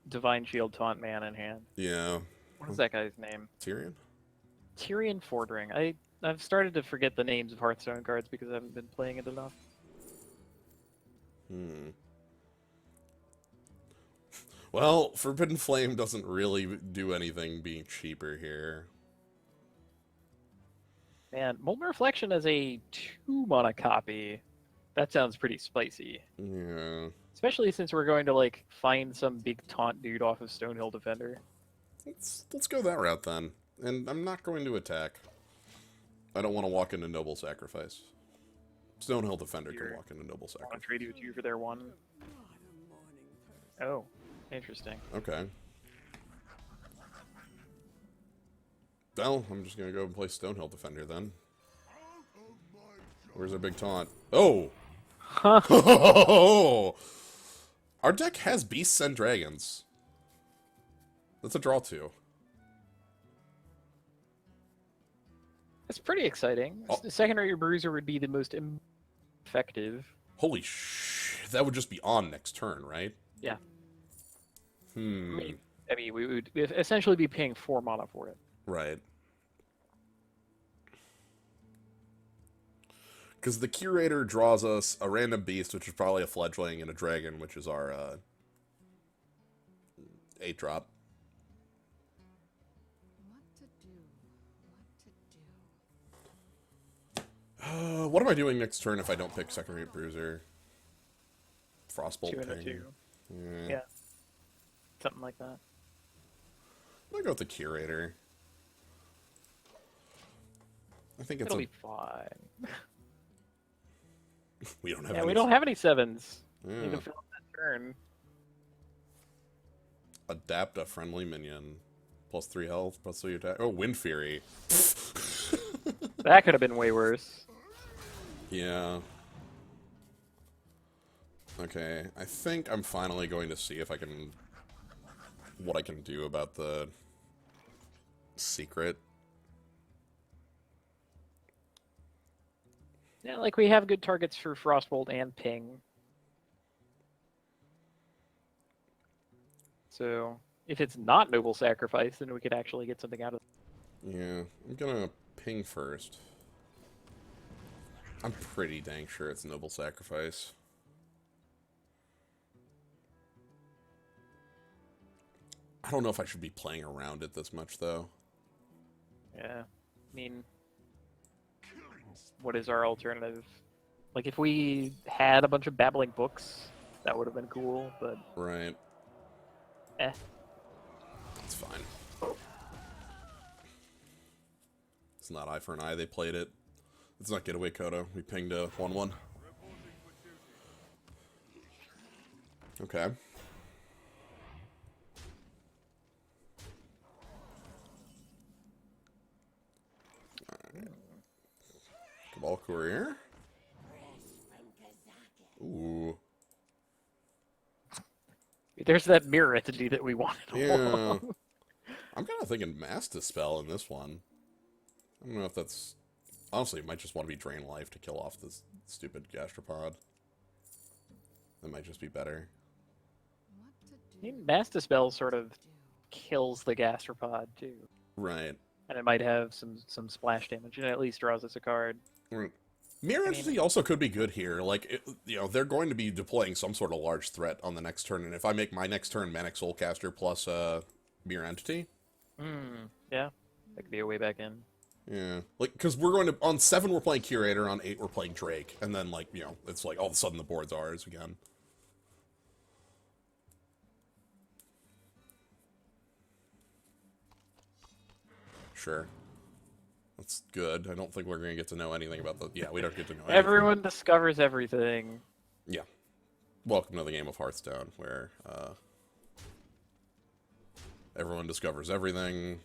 Divine Shield Taunt Man in hand. Yeah. What is that guy's name? Tyrion? Tyrion Fordring. I've started to forget the names of Hearthstone cards because I haven't been playing it enough. Well, Forbidden Flame doesn't really do anything being cheaper here. Man, Molten Reflection as a 2-mana copy. That sounds pretty spicy. Yeah. Especially since we're going to, like, find some big taunt dude off of Stonehill Defender. Let's go that route, then. And I'm not going to attack. I don't want to walk into Noble Sacrifice. Stonehill Defender can walk into Noble I want Sacrifice. to trade you 2 for their 1. Oh, interesting. Okay. Well, I'm just going to go and play Stonehill Defender, then. Where's our big taunt? Oh! Huh. Our deck has Beasts and Dragons. That's a draw 2. That's pretty exciting. Oh. The secondary bruiser would be the most effective. Holy sh! That would just be on next turn, right? Yeah. Hmm. I mean, we would essentially be paying 4 mana for it. Right. Because the Curator draws us a random beast, which is probably a fledgling, and a dragon, which is our 8-drop. What am I doing next turn if I don't pick Secondary Bruiser? Frostbolt 2 and a Ping. 2. Yeah. Yeah. Something like that. I'm gonna go with the Curator. I think it's It'll be fine. we don't have Yeah, any... we don't have any 7s. Yeah. You can fill up that turn. Adapt a friendly minion. Plus 3 health, plus 3 attack. Oh, Wind Fury. That could have been way worse. Yeah. Okay, I think I'm finally going to see if I can... what I can do about the... secret. Yeah, like we have good targets for Frostbolt and Ping. So, if it's not Noble Sacrifice, then we could actually get something out of it. Yeah, I'm gonna ping first. I'm pretty dang sure it's Noble Sacrifice. I don't know if I should be playing around it this much, though. Yeah. I mean, what is our alternative? Like, if we had a bunch of babbling books, that would have been cool, but... Right. Eh. It's fine. It's not eye for an eye. They played it. Let's not get away, Kodo. We pinged a 1-1. Okay. Alright. Cabal Courier. Ooh. There's that mirror entity that we wanted all Yeah. along. I'm kind of thinking Mass Dispel in this one. I don't know if that's... Honestly, it might just want to be Drain Life to kill off this stupid gastropod. That might just be better. I mean, Mass Dispel sort of kills the gastropod, too. Right. And it might have some splash damage, and it at least draws us a card. Right. Mirror Entity also could be good here. Like, they're going to be deploying some sort of large threat on the next turn, and if I make my next turn Manic Soulcaster plus Mirror Entity... Yeah. That could be a way back in. Yeah. Like, because we're going to... On 7, we're playing Curator, on 8, we're playing Drake, and then, like, it's like, all of a sudden the board's ours again. Sure. That's good. I don't think we're going to get to know anything about the... Yeah, we don't get to know anything. Everyone discovers everything. Yeah. Welcome to the game of Hearthstone, where everyone discovers everything.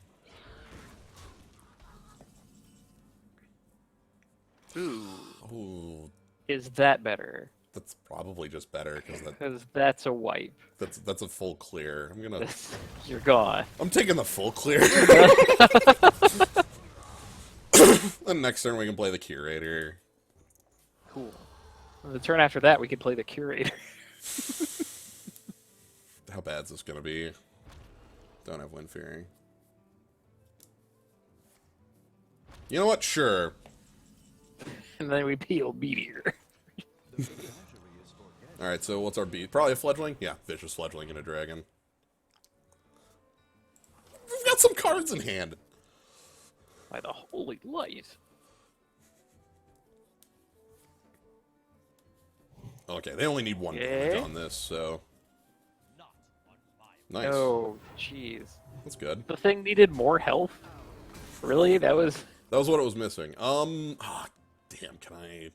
Ooh. Is that better? That's probably just better, Because that's a wipe. that's a full clear. I'm gonna... You're gone. I'm taking the full clear. Then next turn we can play the Curator. Cool. The turn after that, we could play the Curator. How bad's this gonna be? Don't have Wind Fury. You know what? Sure. And then we peel Meteor. Alright, so what's our beat? Probably a Fledgling? Yeah, Vicious Fledgling and a Dragon. We've got some cards in hand. By the holy light. Okay, they only need one damage on this, so... Nice. Oh, jeez. That's good. The thing needed more health? Really? That was what it was missing. Damn, can I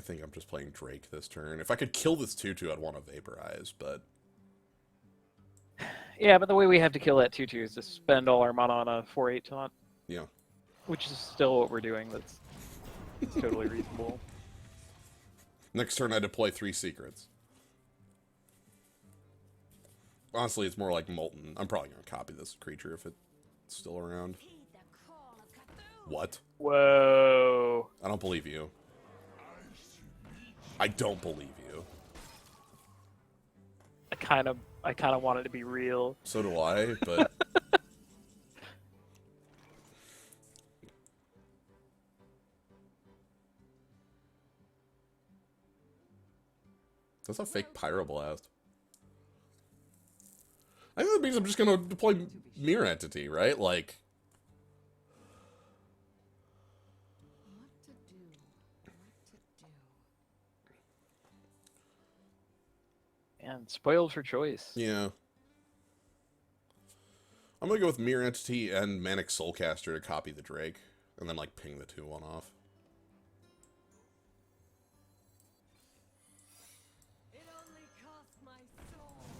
think I'm just playing Drake this turn. If I could kill this 2/2, I'd want to Vaporize, but... Yeah, but the way we have to kill that 2/2 is to spend all our mana on a 4/8 taunt. Yeah. Which is still what we're doing. That's totally reasonable. Next turn, I deploy 3 Secrets. Honestly, it's more like Molten. I'm probably going to copy this creature if it's still around. What? Whoa. I don't believe you. I don't believe you. I kind of want it to be real. So do I, but... That's a fake Pyroblast. I think that means I'm just gonna deploy Mirror Entity, right? Like... And spoiled for choice. Yeah. I'm gonna go with Mirror Entity and Manic Soulcaster to copy the Drake, and then, like, ping the 2/1 off. It only costs my soul.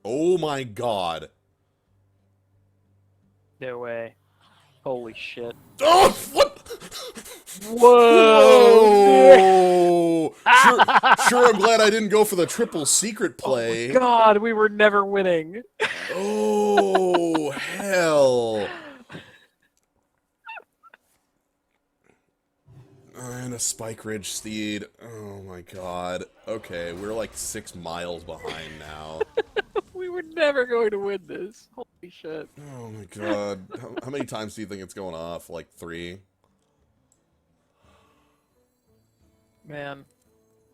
Oh my god. No way. Holy shit. Oh, what? Whoa! Whoa! Sure, I'm glad I didn't go for the triple secret play. Oh God, we were never winning. Oh, hell. And a Spike Ridge Steed. Oh my god. Okay, we're like 6 miles behind now. We were never going to win this. Holy shit. Oh my god. How many times do you think it's going off? Like 3? Man,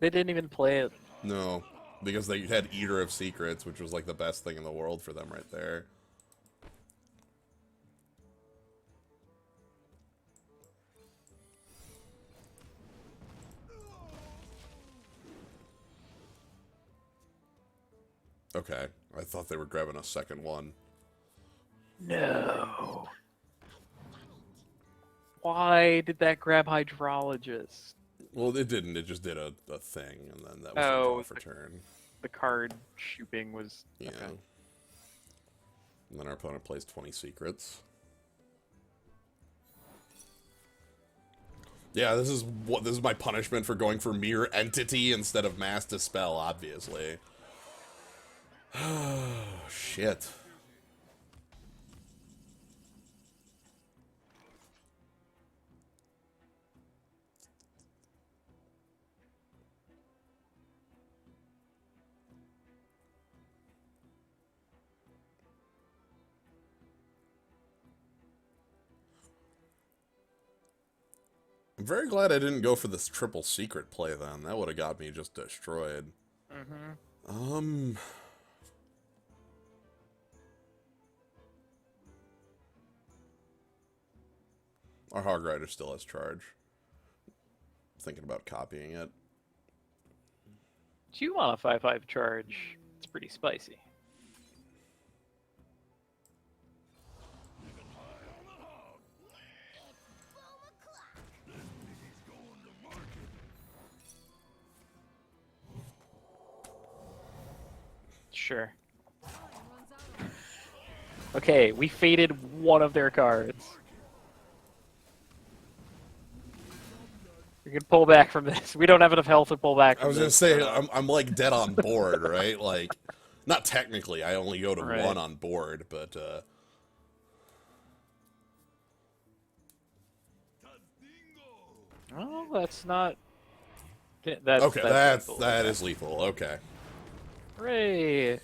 they didn't even play it. No. Because they had Eater of Secrets, which was like the best thing in the world for them right there. Okay, I thought they were grabbing a second one. No. Why did that grab Hydrologist? Well, it didn't. It just did a thing, and then that was the Oh, draw for turn. the card shooting was... Yeah. Okay. And then our opponent plays 20 secrets. Yeah, this is my punishment for going for Mirror Entity instead of Mass Dispel, obviously. Oh, shit. I'm very glad I didn't go for this triple secret play then. That would have got me just destroyed. Mm-hmm. Our Hog Rider still has charge. Thinking about copying it. Do you want a 5/5 charge? It's pretty spicy. Sure. Okay, we faded one of their cards. We can pull back from this. We don't have enough health to pull back from I was gonna this. say I'm like dead on board, right? Like, not technically. I only go to Right. 1 on board, but Oh, that's not. okay, that lethal. is lethal. Okay. Hooray!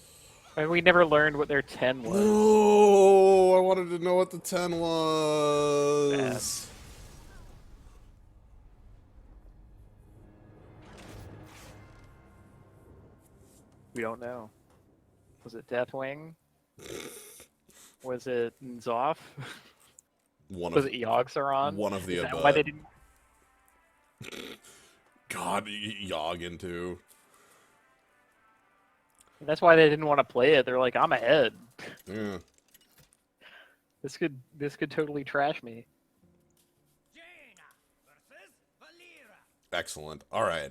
And we never learned what their 10 was. No, I wanted to know what the 10 was. We don't know. Was it Deathwing? Was it Nzoth? Was it Yogg-Saron? one of the Is that above. why they didn't? God, Yoggin too. That's why they didn't want to play it. They're like, I'm ahead. Yeah. This could totally trash me. Excellent. All right.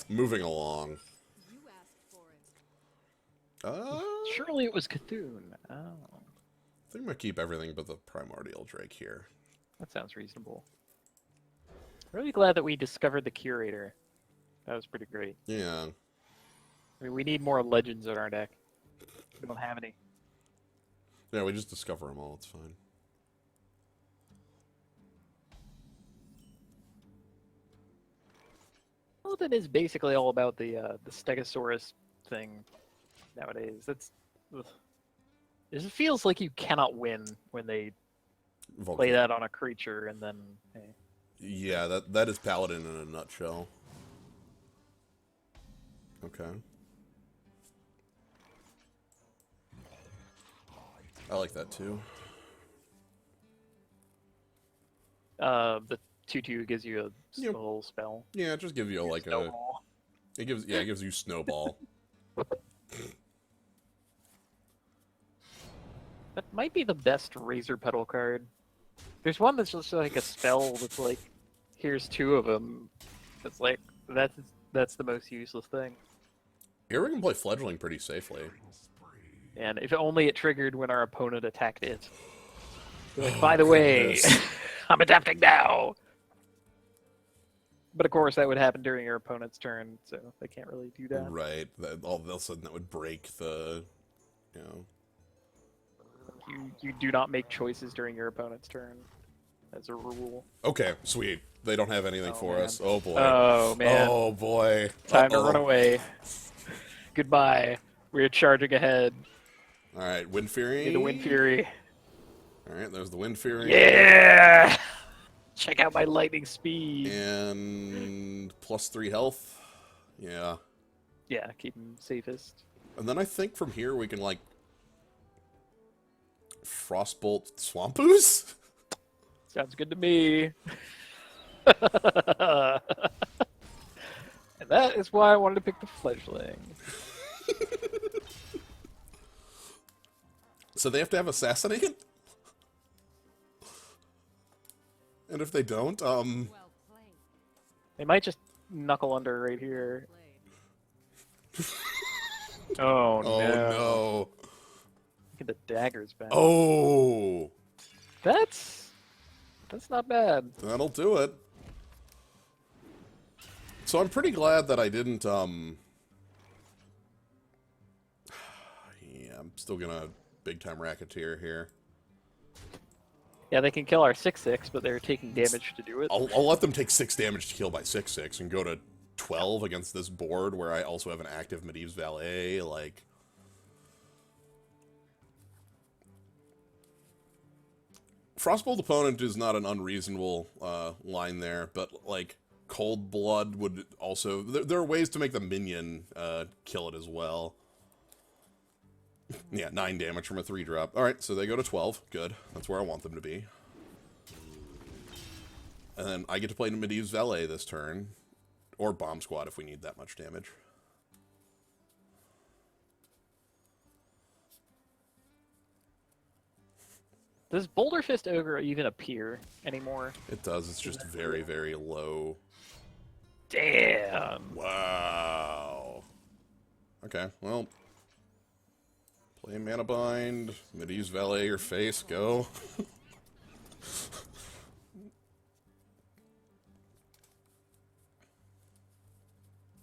Moving along. You asked for it. I Surely it was Cthulhu. Oh, think I'm gonna keep everything but the Primordial Drake here. that sounds reasonable. Really glad that we discovered the Curator. That was pretty great. Yeah. I mean, we need more legends in our deck. We don't have any. Yeah, we just discover them all. It's fine. Well, that is basically all about the Stegosaurus thing nowadays. That's. Ugh. It feels like you cannot win when they play that on a creature and then. Hey. Yeah, that is Paladin in a nutshell. Okay. I like that too. The 2/2 gives you a Yep. little spell. Yeah, just give you like Snowball. it gives you Snowball. That might be the best Razor Petal card. There's one that's just like a spell that's like, here's 2 of them. It's like that's the most useless thing. Here we can play Fledgling pretty safely. And if only it triggered when our opponent attacked it. Like, by the way, goodness. I'm adapting now. But of course, that would happen during your opponent's turn, so they can't really do that. Right. All of a sudden that would break the, you know. You do not make choices during your opponent's turn. as a rule. Okay, sweet. They don't have anything Oh, for man. us. Oh boy. Oh man. Oh boy. Time to run Uh-oh. away. Goodbye. We're charging ahead. All right, Wind Fury. Need the Wind Fury. All right, there's the Wind Fury. Yeah! Check out my lightning speed. And +3 health. Yeah. Yeah, keep him safest. And then I think from here we can, like, Frostbolt Swampoos? Sounds good to me. And that is why I wanted to pick the Fledgling. So they have to have Assassinate? And if they don't, Well played. They might just knuckle under right here. Played. Oh, Oh no. Look at the daggers back. Oh! That's not bad. That'll do it. So I'm pretty glad that I didn't, yeah, I'm still gonna big-time Racketeer here. Yeah, they can kill our 6/6, but they're taking damage to do it. I'll let them take 6 damage to kill by 6/6 and go to 12 against this board where I also have an active Medivh's Valet, like... Frostbolt opponent is not an unreasonable line there, but, like, Cold Blood would also... There are ways to make the minion kill it as well. Yeah, 9 damage from a 3-drop. Alright, so they go to 12. Good. That's where I want them to be. And then I get to play Medivh's Valet this turn. Or Bomb Squad if we need that much damage. Does Boulder Fist Ogre even appear anymore? It does. It's just very, very low. Damn. Wow. Okay, well. Play Mana Bind. Medivh's Valet your face. Go.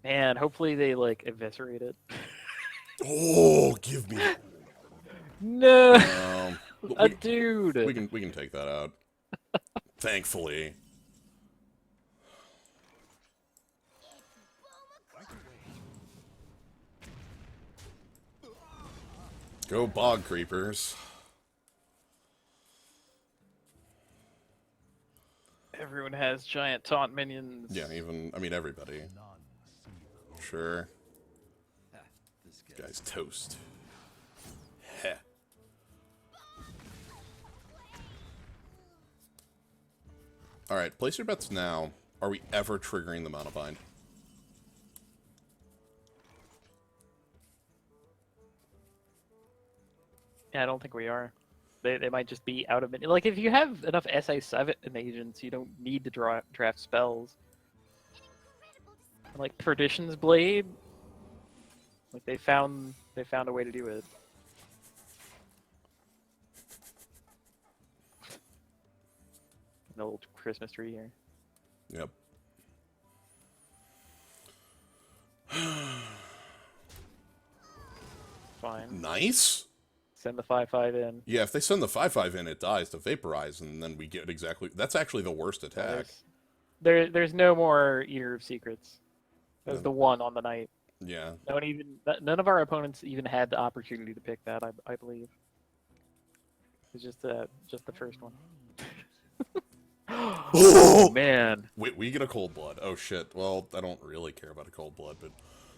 Man, hopefully they, like, eviscerate it. Oh, give me. No! A we dude! can take that out. Thankfully. Go Bog Creepers. Everyone has giant taunt minions. Yeah, even, I mean, everybody. Sure. This guy's toast. Heh. Alright, place your bets now. Are we ever triggering the Mana Bind? Yeah, I don't think we are. They might just be out of it. Like, if you have enough SI7 agents, you don't need to draft spells. Like Perdition's Blade, like they found a way to do it. An old Christmas tree here. Yep. Fine. Nice. Send the 5/5 in. Yeah, if they send the 5/5 in, it dies to vaporize, and then we get exactly... That's actually the worst attack. There's no more Eater of Secrets. There's the one on the night. Yeah. None of our opponents even had the opportunity to pick that. I believe. It's just the first one. Oh man. We get a Cold Blood. Oh shit. Well, I don't really care about a Cold Blood, but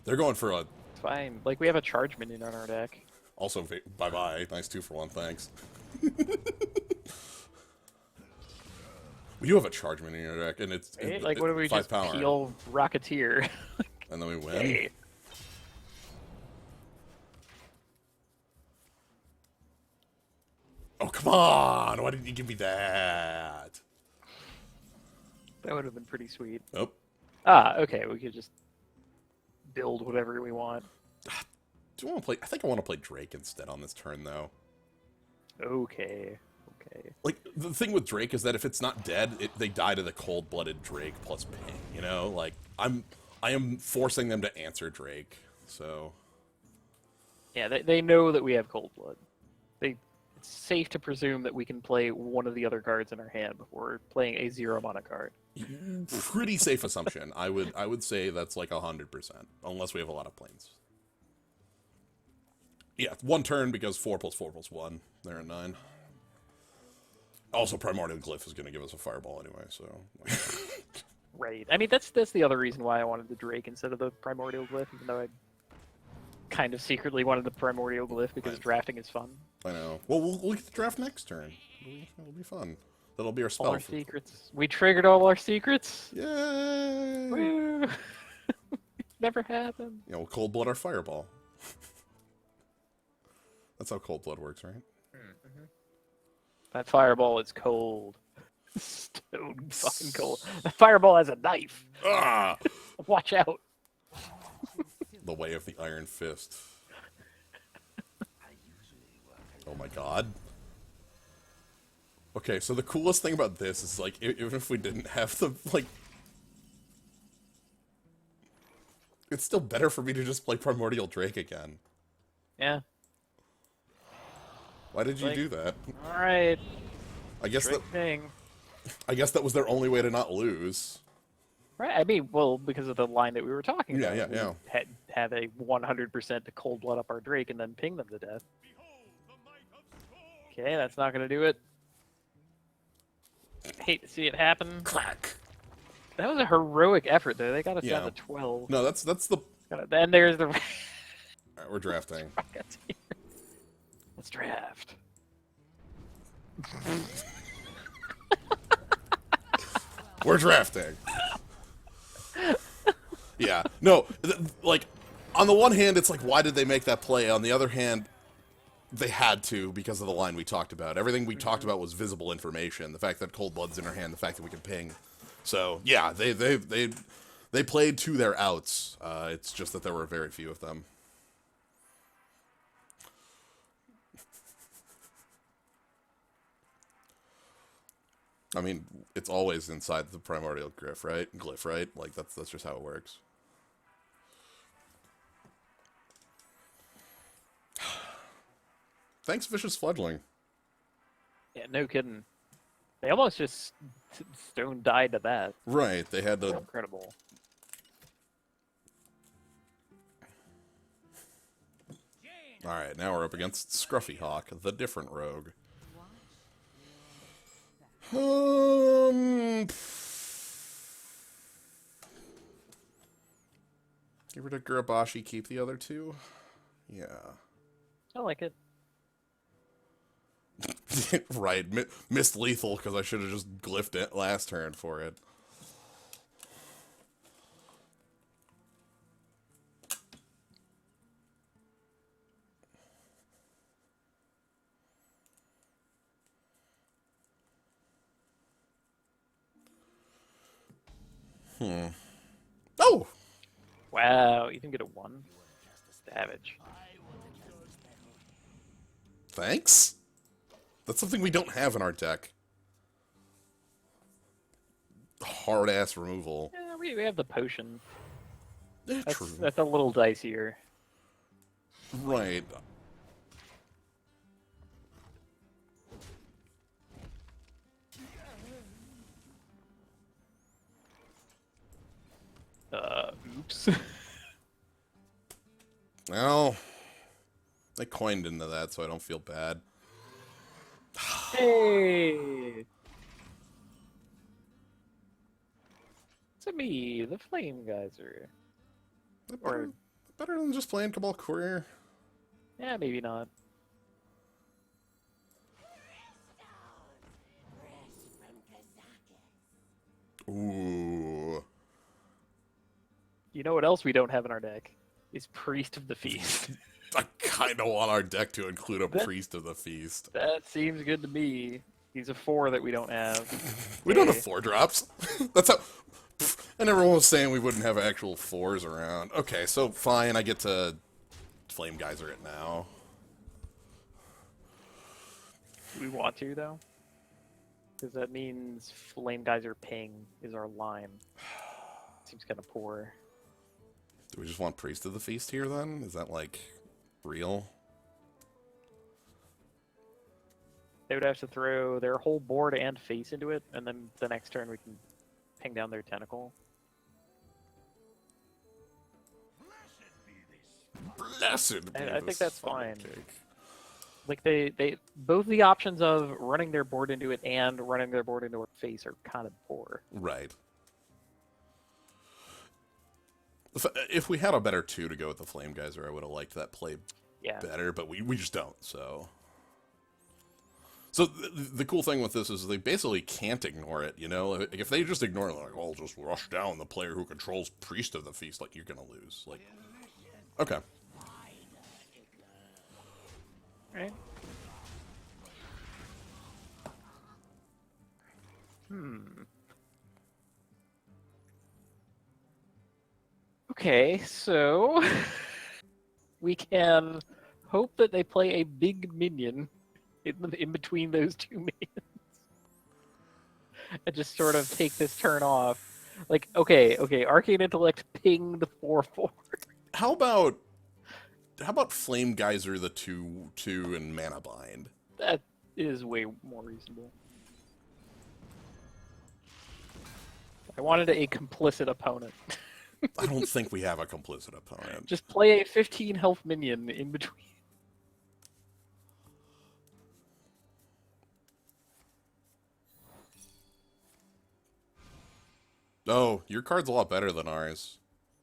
they're going for a... It's fine. Like, we have a charge minion on our deck. Also, bye-bye. Nice 2-for-1, thanks. We do have a charge minion in our deck, and it's... Right? Like, what do we 5 just power. peel Rocketeer? And then we win? Hey. Oh, come on! Why didn't you give me that? That would have been pretty sweet. Oh. Ah, okay. We could just build whatever we want. Do you want to play... I think I want to play Drake instead on this turn, though. Okay. Okay. Like, the thing with Drake is that if it's not dead, they die to the cold-blooded Drake plus ping, you know? Like, I am forcing them to answer Drake, so... Yeah, they know that we have cold blood. They it's safe to presume that we can play one of the other cards in our hand before playing a 0-mana card. Pretty safe assumption. I would say that's like 100%, unless we have a lot of planes. Yeah, 1 turn because 4 + 4 + 1. They're at 9. Also, Primordial Glyph is going to give us a fireball anyway, so. Right. I mean, that's the other reason why I wanted the Drake instead of the Primordial Glyph, even though I kind of secretly wanted the Primordial Glyph because drafting is fun. I know. Well, we'll get to draft next turn. It'll be fun. That'll be our spell. All our secrets. We triggered all our secrets. Yay! Woo! Never happened. Yeah, we'll cold blood our fireball. That's how cold blood works, right? Mm-hmm. That fireball is cold. Stone fucking cold. That fireball has a knife. Ah! Watch out. The way of the Iron Fist. Oh my god. Okay, so the coolest thing about this is, like, even if we didn't have the, like... It's still better for me to just play Primordial Drake again. Yeah. Why did you do that? Alright. I guess that... Thing. I guess that was their only way to not lose. Right, I mean, well, because of the line that we were talking about. Yeah. Have a 100% to cold blood up our Drake and then ping them to death. Okay, that's not going to do it. Hate to see it happen. Crack! That was a heroic effort, though. They got us down to 12. No, that's the... Then there's the... Alright, we're drafting. Let's draft. We're drafting. Yeah. No, like, on the one hand, it's like, why did they make that play? On the other hand, they had to because of the line we talked about. Everything we talked about was visible information. The fact that cold blood's in our hand, the fact that we can ping. So, yeah, they played to their outs. It's just that there were very few of them. I mean, it's always inside the Primordial Glyph, right? Like, that's just how it works. Thanks, Vicious Fledgling. Yeah, no kidding. They almost just stone died to that. Right, they had to... Incredible. Alright, now we're up against Scruffy Hawk, the different rogue. Get rid of Gurabashi, keep the other two? Yeah. I like it. Right, missed lethal because I should have just glyphed it last turn for it. Oh! Wow, you can get a 1. Savage. Thanks? That's something we don't have in our deck. Hard-ass removal. Yeah, we have the potion. Yeah, That's, true. that's a little dicier. Right. Oops. Well, they coined into that, so I don't feel bad. Hey! It's me, the Flame Geyser. Better than just playing Cabal Courier. Yeah, maybe not. Ooh. You know what else we don't have in our deck? Is Priest of the Feast. I kind of want our deck to include a Priest of the Feast. That seems good to me. He's a 4 that we don't have. We don't have 4-drops. That's how... And everyone was saying we wouldn't have actual 4s around. Okay, so fine, I get to Flame Geyser it now. Do we want to, though? Because that means Flame Geyser Ping is our line. Seems kind of poor. Do we just want Priest of the Feast here, then? Is that, like, real? They would have to throw their whole board and face into it, and then the next turn we can ping down their tentacle. Blessed be I think this that's funnel fine. cake. Like they both the options of running their board into it and running their board into our face are kind of poor. Right. If we had a better 2 to go with the Flame Geyser, I would have liked that play better, but we just don't, so... So the cool thing with this is they basically can't ignore it, you know? If they just ignore it, like, oh, I'll just rush down the player who controls Priest of the Feast, like, you're gonna lose. Like, okay. Right? Okay, so we can hope that they play a big minion in between those two minions. And just sort of take this turn off. Like, okay, Arcane Intellect pinged 4/4. How about Flame Geyser the 2/2 and Mana Bind? That is way more reasonable. I wanted a complicit opponent. I don't think we have a complicit opponent. Just play a 15 health minion in between. Oh, your card's a lot better than ours.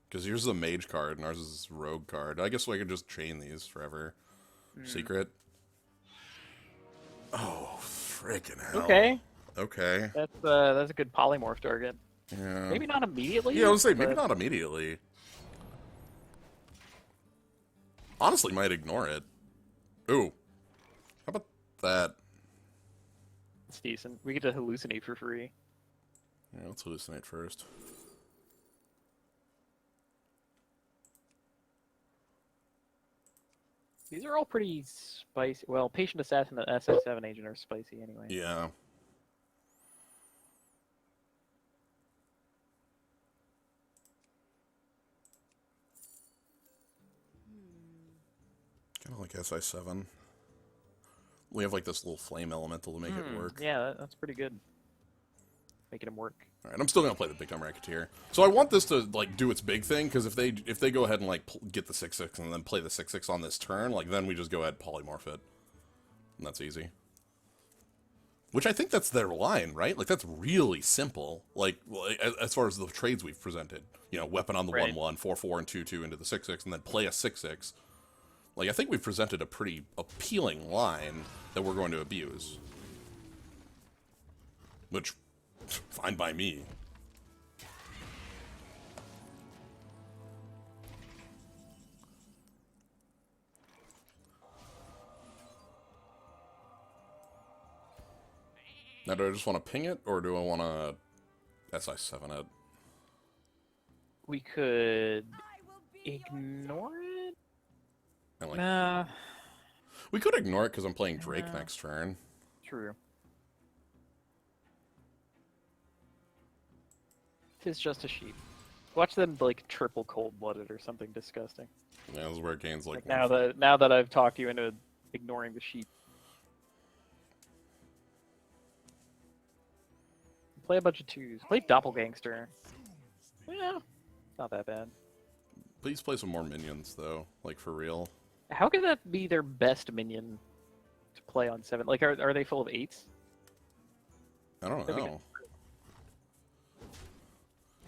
Because yours is a mage card, and ours is a rogue card. I guess we could just chain these forever. Secret. Oh, freaking hell. Okay. Okay. That's a good polymorph target. Yeah. Maybe not immediately. Yeah, I was saying, maybe but- not immediately. Honestly, might ignore it. Ooh. How about that? It's decent. We get to hallucinate for free. Yeah, let's hallucinate first. These are all pretty spicy. Well, Patient Assassin and SS7 Agent are spicy anyway. Yeah. Kind of like SI7. We have like this little flame elemental to make it work. Yeah, that's pretty good. Making them work. All right, I'm still gonna play the Big Time Racketeer. So I want this to like do its big thing, because if they go ahead and like get the 6/6 and then play the 6/6 on this turn, like then we just go ahead and polymorph it, and that's easy. Which I think that's their line, right? Like that's really simple. Like as far as the trades we've presented, you know, weapon on the 1/1, 4/4, and 2/2 into the 6/6, and then play a 6/6. Like I think we've presented a pretty appealing line that we're going to abuse. Which, fine by me. Now, do I just want to ping it, or do I want to SI7 it? We could ignore it? And, like, Nah. we could ignore it because I'm playing Drake next turn. True. Tis just a sheep. Watch them like triple cold-blooded or something disgusting. Yeah, this is where it gains like Now that I've talked you into ignoring the sheep. Play a bunch of 2s. Play Doppelgangster. Yeah, not that bad. Please play some more minions though, like for real. How could that be their best minion to play on 7? Like, are they full of 8s? I don't That'd be know.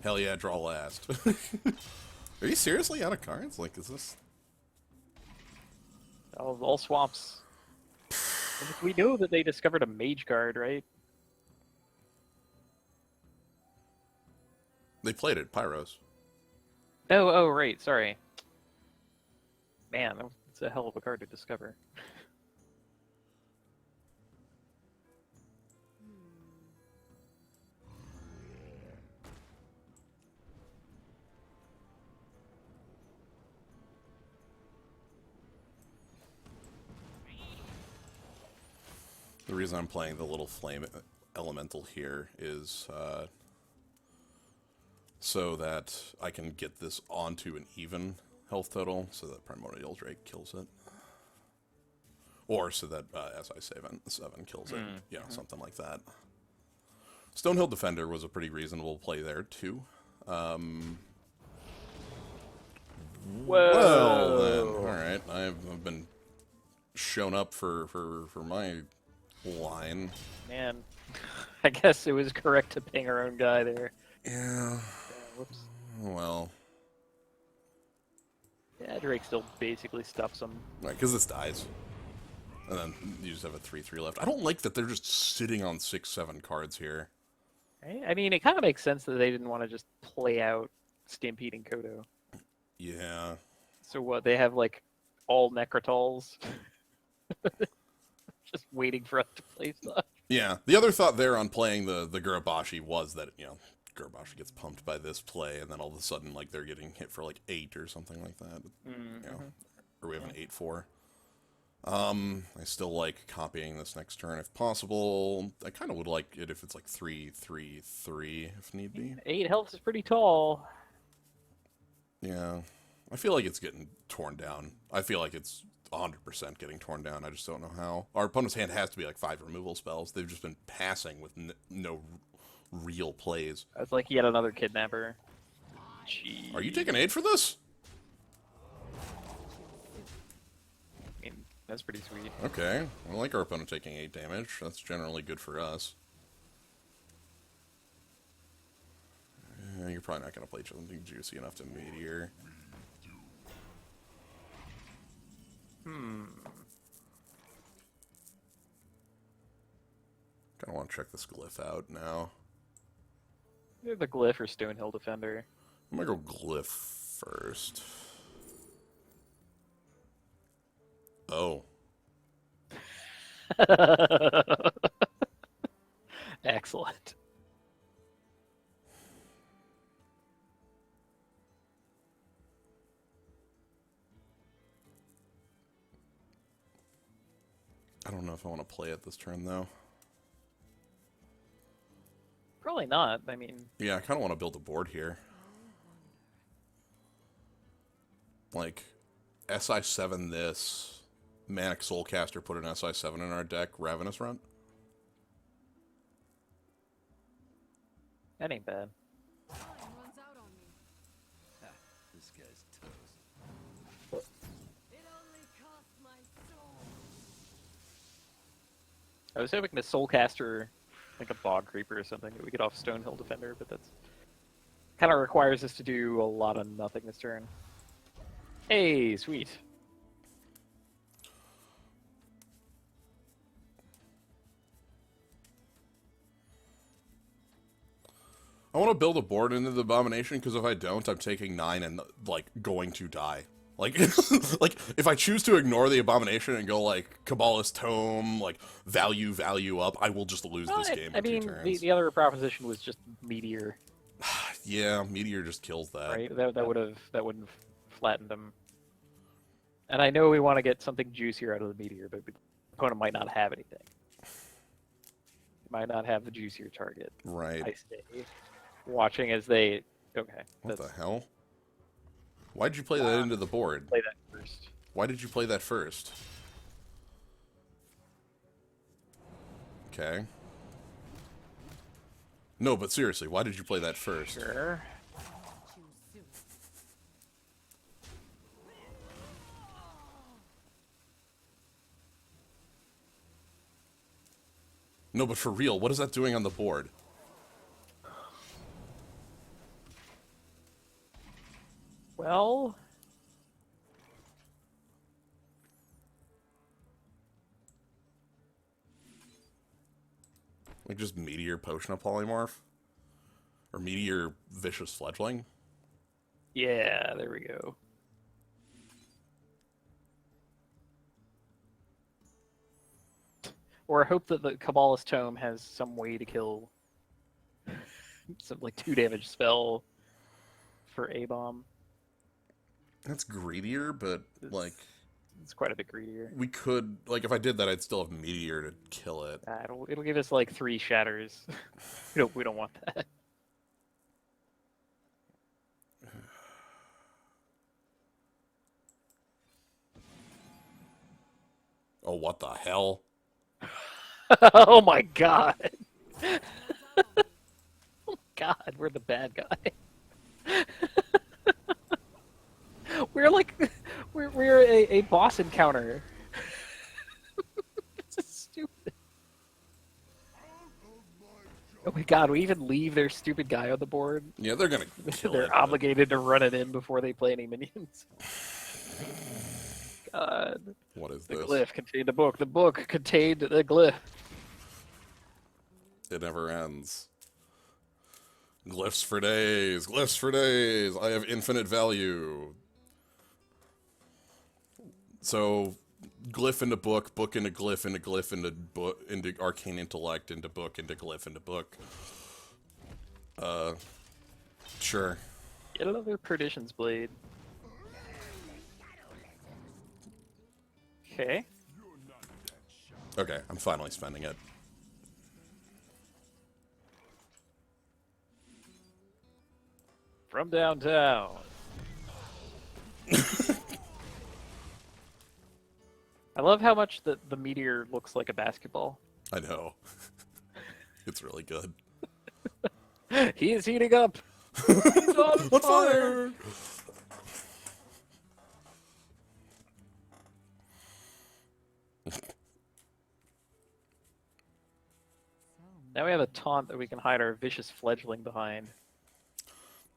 Hell yeah, draw last. Are you seriously out of cards? Like, is this? All swamps. We know that they discovered a mage card, right? They played it, Pyros. Oh, right. Sorry. Man, it's a hell of a card to discover. The reason I'm playing the little flame elemental here is so that I can get this onto an even health total, so that Primodial Drake kills it. Or so that SI7 kills it, you know, something like that. Stonehill Defender was a pretty reasonable play there, too. Well, then. Alright, I've been shown up for my line. Man, I guess it was correct to ping our own guy there. Yeah. Whoops. Well. Yeah, Drake still basically stuffs him. Right, because this dies. And then you just have a 3-3 left. I don't like that they're just sitting on 6-7 cards here. Right? I mean, it kind of makes sense that they didn't want to just play out Stampeding Kodo. Yeah. So what, they have, like, all Necrotals? Just waiting for us to play stuff. Yeah. The other thought there on playing the Gurabashi was that, you know, Gurabashi gets pumped by this play, and then all of a sudden, like, they're getting hit for, like, 8 or something like that. Mm-hmm. You know, or we have an 8-4. I still like copying this next turn if possible. I kind of would like it if it's like 3-3-3 if need be. 8 health is pretty tall. Yeah. I feel like it's getting torn down. I feel like it's 100% getting torn down. I just don't know how. Our opponent's hand has to be like 5 removal spells. They've just been passing with no real plays. That's like yet another kidnapper. Jeez. Are you taking 8 for this? I mean, that's pretty sweet. Okay. I like our opponent taking 8 damage. That's generally good for us. You're probably not going to play something juicy enough to Meteor. Kind of want to check this Glyph out now. Either the Glyph or Stonehill Defender. I'm going to go Glyph first. Oh. Excellent. I don't know if I want to play it this turn, though. Probably not. I mean... Yeah, I kind of want to build a board here. Like, SI7 this, Manic Soulcaster put an SI7 in our deck, Ravenous Runt. That ain't bad. This guy's toast. I was hoping the Soulcaster, like a Bog Creeper or something, that we get off Stonehill Defender, but that's kind of requires us to do a lot of nothing this turn. Hey, sweet. I want to build a board into the Abomination, because if I don't, I'm taking 9 and, like, going to die. Like, like, if I choose to ignore the Abomination and go, like, Kabbalist Tome, like, value up, I will just lose this game in 2 turns. The other proposition was just Meteor, Yeah, Meteor just kills that. right? That wouldn't have flattened him. And I know we want to get something juicier out of the Meteor, but the opponent might not have anything. Might not have the juicier target. Right. I stay watching as they... Okay. What the hell? Why did you play that into the board? Play that first. Why did you play that first? Okay. No, but seriously, why did you play that first? Sure. No, but for real, what is that doing on the board? Well... Like just Meteor Potion of Polymorph? Or Meteor Vicious Fledgling? Yeah, there we go. Or I hope that the Kabbalist Tome has some way to kill some like 2 damage spell for A-Bomb. That's greedier, but like It's quite a bit greedier. we could like if I did that I'd still have Meteor to kill it. It'll give us like 3 shatters. we don't want that. Oh, what the hell? Oh my god. Oh god, we're the bad guy. We're like, we're a boss encounter. This is stupid. Oh my god, we even leave their stupid guy on the board. Yeah, they're gonna kill They're it. obligated to run it in before they play any minions. God. What is The this? glyph contained a book. The book contained the glyph. It never ends. Glyphs for days. Glyphs for days. I have infinite value. So, glyph into book, book into glyph, into glyph, into book, into arcane intellect, into book, into glyph, into book. Sure. Get another Perdition's Blade. Okay. Okay, I'm finally spending it. From downtown. I love how much the meteor looks like a basketball. I know. It's really good. He is heating up. He's on fire. Now we have a taunt that we can hide our vicious fledgling behind.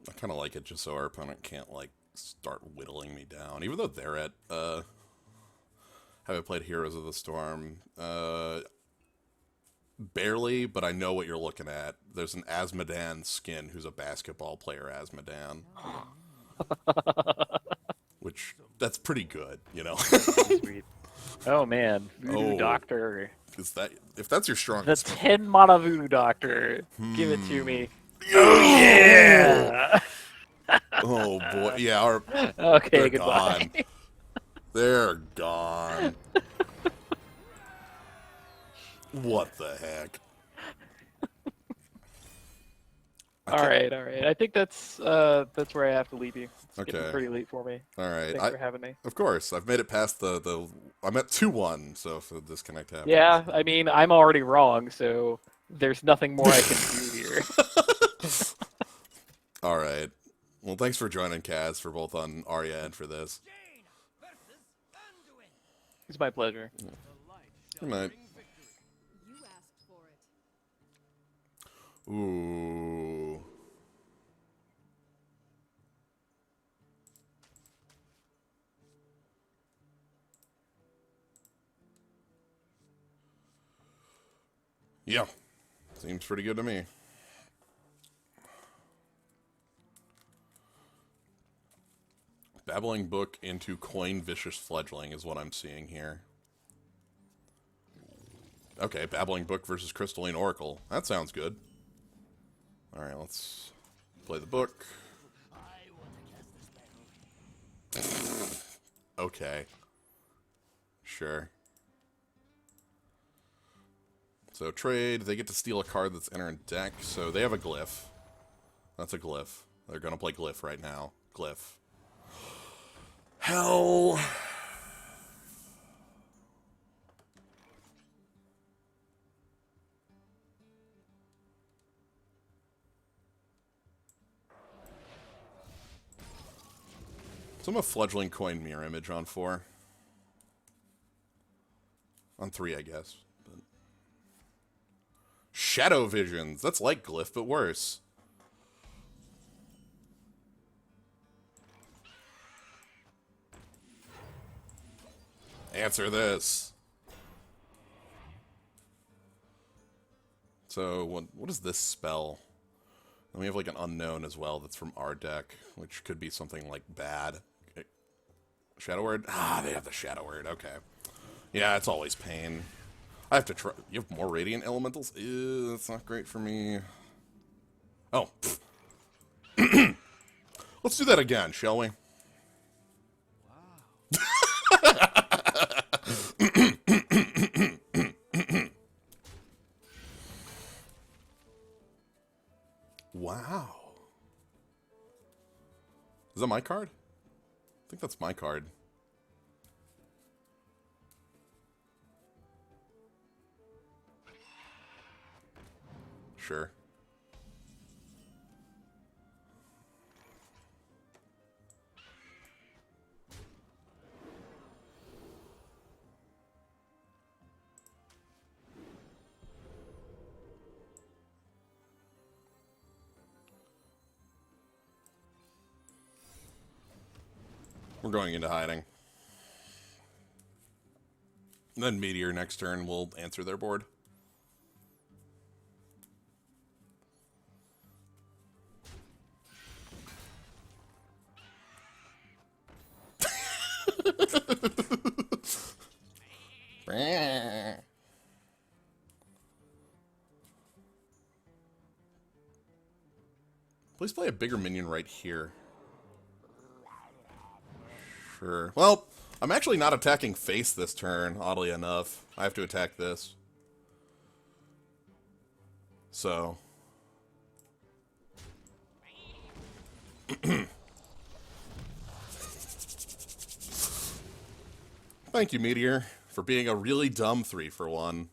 I kind of like it just so our opponent can't, like, start whittling me down. Even though they're at, have I played Heroes of the Storm? Barely, but I know what you're looking at. There's an Asmodan skin who's a basketball player Asmodan. Which, that's pretty good, you know? Sweet. Oh man, Voodoo Oh. Doctor. Is that, if that's your The strongest... 10 mana Voodoo Doctor. Give it to me. Oh yeah! Oh boy, yeah, our, Okay, they're goodbye. gone. They're gone. What the heck? All right. I think that's where I have to leave you. It's getting Okay. pretty late for me. All right. Thanks for having me. Of course, I've made it past the I'm at 2-1, so if the disconnect happens. Yeah, I mean, I'm already wrong, so there's nothing more I can do here. All right. Well, thanks for joining, Kaz, for both on Arya and for this. It's my pleasure. Good night. You asked for it. Ooh. Yeah. Seems pretty good to me. Babbling Book into Coin Vicious Fledgling is what I'm seeing here. Okay, Babbling Book versus Crystalline Oracle. That sounds good. Alright, let's play the book. Okay. Sure. So trade, they get to steal a card that's entering deck, so they have a Glyph. That's a Glyph. They're gonna play Glyph right now. Glyph. Hell. So I'm a Fledgling Coin Mirror Image on 4. On 3, I guess. But... Shadow Visions! That's like Glyph, but worse. Answer this. So, what is this spell? And we have like an unknown as well that's from our deck, which could be something like bad. Shadow Word? Ah, they have the Shadow Word, okay. Yeah, it's always pain. I have to try. You have more Radiant Elementals? Ew, that's not great for me. Oh. Let's do that again, shall we? Wow. Is that my card? I think that's my card. sure. We're going into hiding. And then Meteor next turn will answer their board. Please play a bigger minion right here. Sure. Well, I'm actually not attacking face this turn, oddly enough. I have to attack this. So. Thank you, Meteor, for being a really dumb 3-for-1.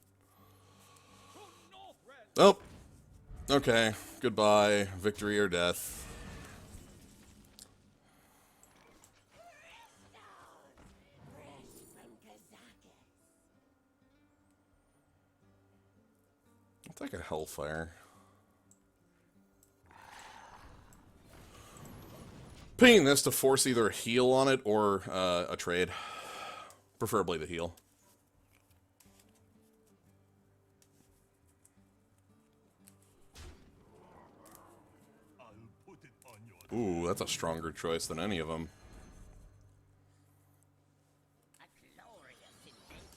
Oh. Okay. Goodbye. Victory or death. I'll take a Hellfire. Pinging this to force either a heal on it or a trade. Preferably the heal. Ooh, that's a stronger choice than any of them.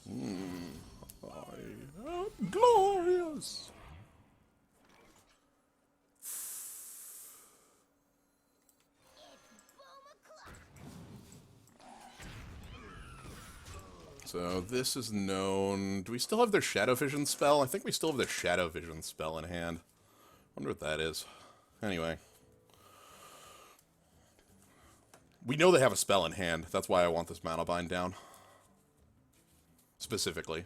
I am glorious. So this is known. Do we still have their Shadow Vision spell? I think we still have their Shadow Vision spell in hand. Wonder what that is. Anyway. We know they have a spell in hand. That's why I want this mana bind down. Specifically.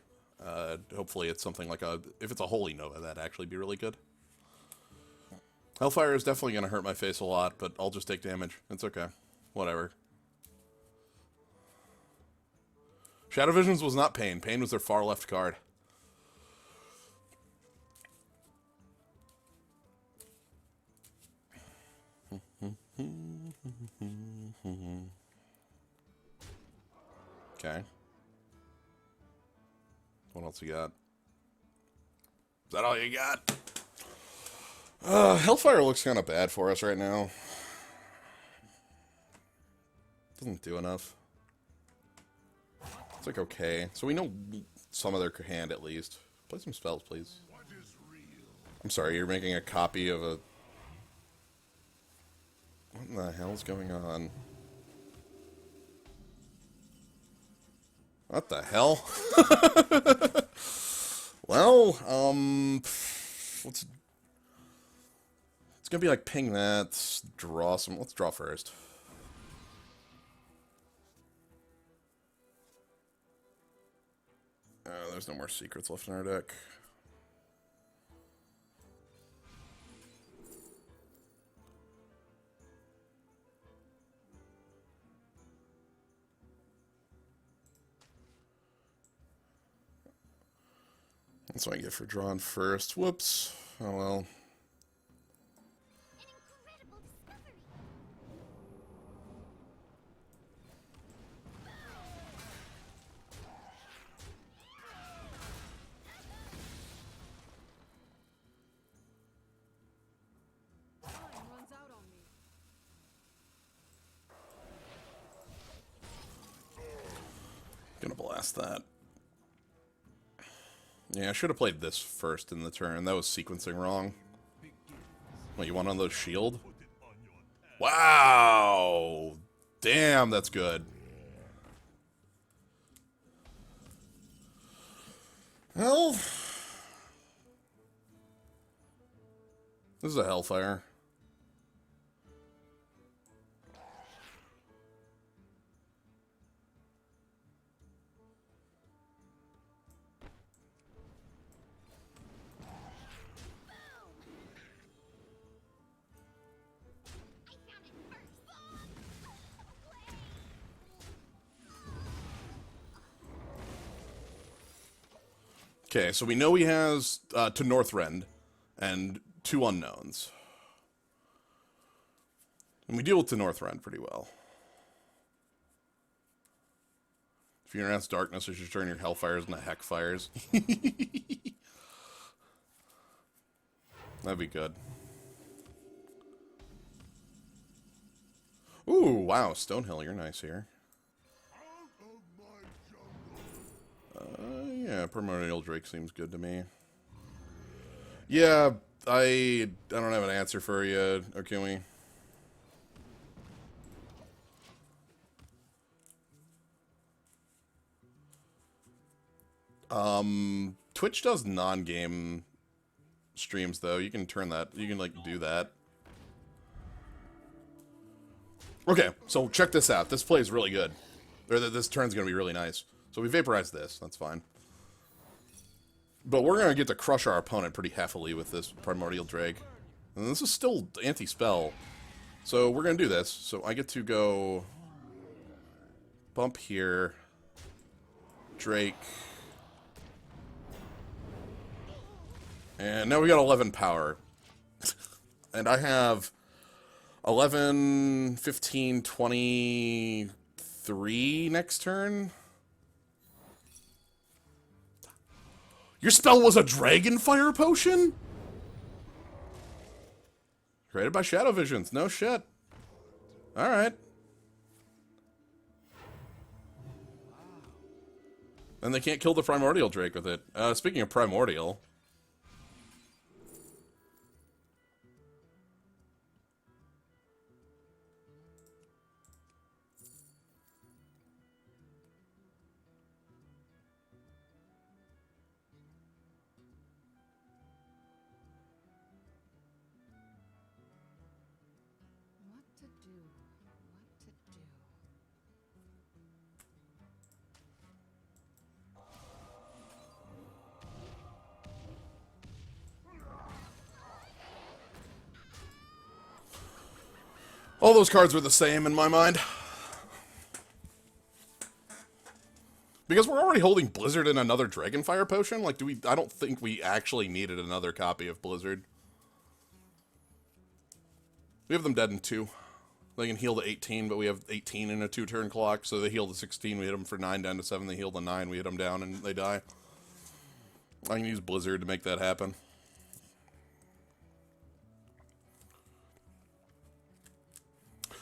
Hopefully it's something like a... If it's a Holy Nova, that'd actually be really good. Hellfire is definitely going to hurt my face a lot, but I'll just take damage. It's okay. Whatever. Shadow Visions was not Pain. Pain was their far left card. Okay. What else you got? Is that all you got? Hellfire looks kind of bad for us right now. Doesn't do enough. It's like okay. So we know some of their hand at least. Play some spells, please. I'm sorry, you're making a copy of a... What in the hell's going on? What the hell? Well, let's... It's gonna be like ping that, draw some... Let's draw first. There's no more secrets left in our deck. That's what I get for drawing first. Whoops. Oh well. Gonna blast that. Yeah, I should have played this first in the turn. That was sequencing wrong. What, you want on those shield? Wow! Damn, that's good. Well... This is a Hellfire. Okay, so we know he has to Northrend and 2 unknowns. And we deal with the Northrend pretty well. If you announce darkness, you should turn your hellfires into heckfires. That'd be good. Ooh, wow, Stonehill, you're nice here. Yeah, Primodial Drake seems good to me. Yeah, I don't have an answer for you, Okumi. Twitch does non-game streams, though. You can turn that, you can, like, do that. Okay, so check this out. This play is really good. Or this turn's gonna be really nice. So we vaporize this, that's fine. But we're gonna get to crush our opponent pretty heavily with this Primordial Drake. And this is still anti-spell. So we're gonna do this. So I get to go bump here. Drake. And now we got 11 power. And I have 11, 15, 23 next turn. Your spell was a Dragon Fire Potion? Created by Shadow Visions. No shit. Alright. And they can't kill the Primordial Drake with it. Speaking of Primordial... What to do? What to do? All those cards were the same in my mind. Because we're already holding Blizzard and another Dragonfire Potion? Like, do we... I don't think we actually needed another copy of Blizzard. We have them dead in 2. They can heal to 18, but we have 18 in a 2-turn clock, so they heal to 16, we hit them for 9 down to 7, they heal to 9, we hit them down, and they die. I can use Blizzard to make that happen.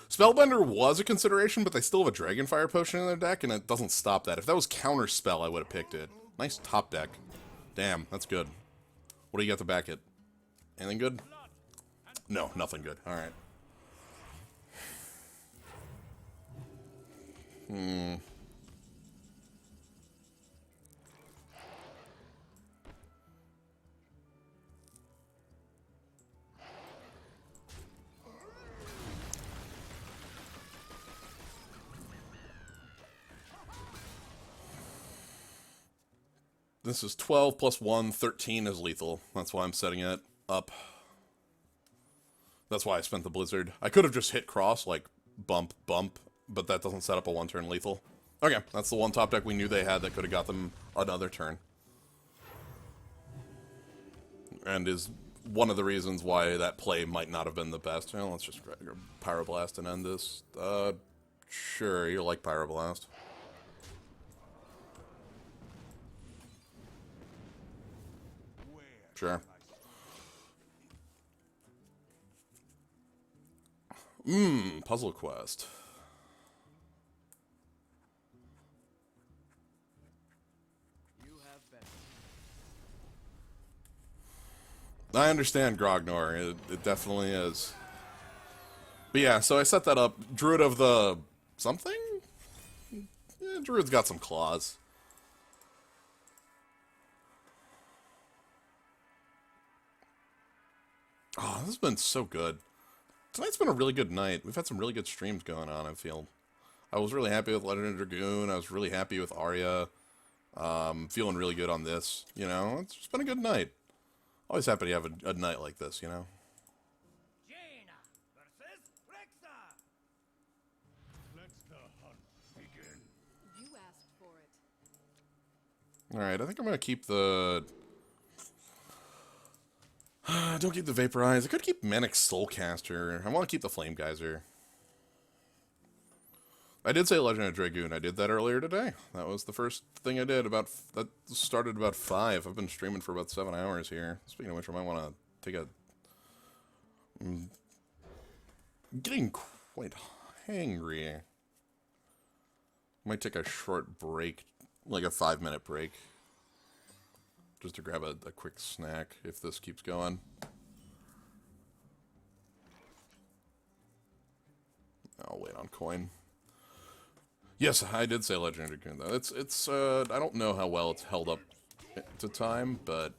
Spellbender was a consideration, but they still have a Dragonfire Potion in their deck, and it doesn't stop that. If that was Counter Spell, I would have picked it. Nice top deck. Damn, that's good. What do you got to back it? Anything good? No, nothing good. Alright. This is 12 plus 1, 13 is lethal. That's why I'm setting it up. That's why I spent the Blizzard. I could have just hit cross, like, bump, bump, but that doesn't set up a 1-turn lethal. Okay, that's the one top deck we knew they had that could have got them another turn. And is one of the reasons why that play might not have been the best. Well, let's just Pyroblast and end this. Sure, you like Pyroblast. Sure. Puzzle quest. I understand Grognor. It definitely is. But yeah, so I set that up. Druid of the... something? Yeah, Druid's got some claws. Oh, this has been so good. Tonight's been a really good night. We've had some really good streams going on, I feel. I was really happy with Legendary Dragoon. I was really happy with Arya. Feeling really good on this. You know, it's just been a good night. Always happy to have a night like this, you know? Jaina versus Rexa. Let the hunt begin. You asked for it. Alright, I think I'm gonna keep the... Don't keep the Vaporize. I could keep Manic Soulcaster. I want to keep the Flame Geyser. I did say Legend of Dragoon. I did that earlier today. That was the first thing I did. That started about 5. I've been streaming for about 7 hours here. Speaking of which, I might want to take a... I'm getting quite hangry. Might take a short break, like a 5-minute break. Just to grab a quick snack if this keeps going. I'll wait on coin. Yes, I did say Legend of Dragoon though. It's I don't know how well it's held up to time, but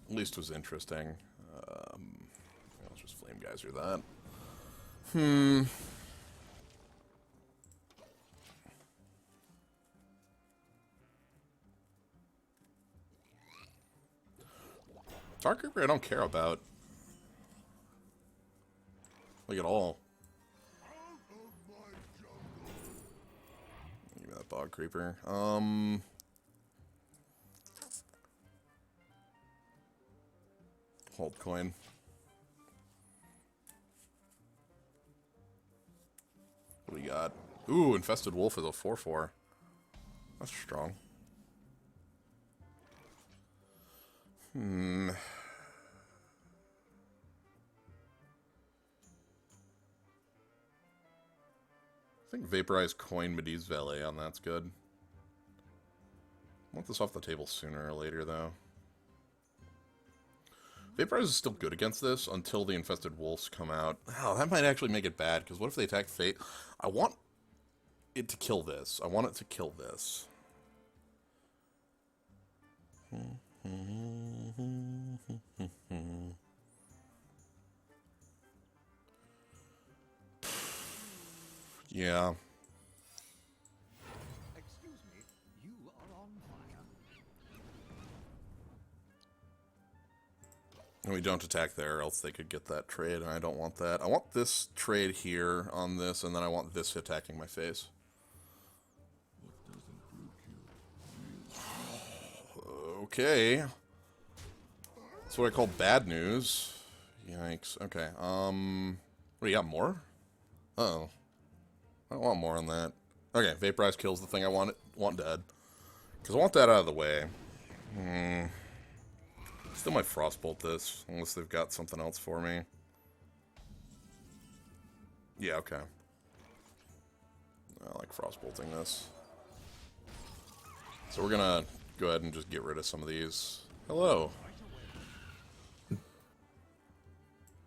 at least it was interesting. Let's just Flame Geyser that. Dark Creeper I don't care about. Like at all. Give me that Bog Creeper. Hold coin. What do we got? Ooh, Infested Wolf is a 4/4. That's strong. I think Vaporized Coin Medivh Valet on that's good. I want this off the table sooner or later, though. Vaporize is still good against this until the Infested Wolves come out. Oh, that might actually make it bad, because what if they attack Fate? I want it to kill this. I want it to kill this. Yeah. Excuse me, you are on fire. And we don't attack there, or else they could get that trade, and I don't want that. I want this trade here on this, and then I want this attacking my face. Okay. That's what I call bad news. Yikes. Okay, what do you got, more? Uh-oh. I don't want more on that. Okay, Vaporize kills the thing I want dead. Because I want that out of the way. Still might Frostbolt this, unless they've got something else for me. Yeah, okay. I like Frostbolting this. So we're gonna go ahead and just get rid of some of these. Hello.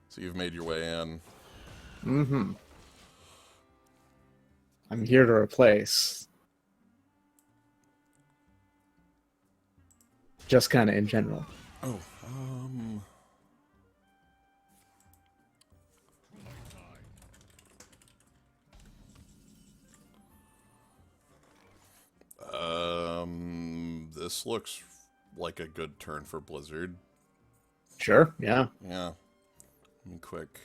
So you've made your way in. Mm-hmm. I'm here to replace. Just kind of in general. Oh, this looks like a good turn for Blizzard. Sure, yeah. Yeah. Let me quick.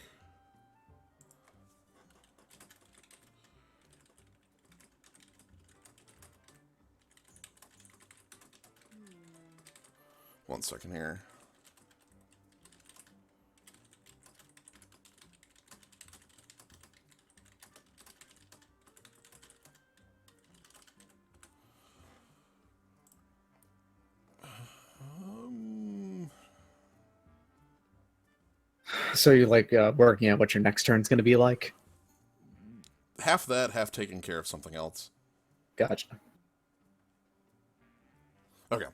One second here. So you like working out what your next turn's going to be like? Half that, half taking care of something else. Gotcha. Okay.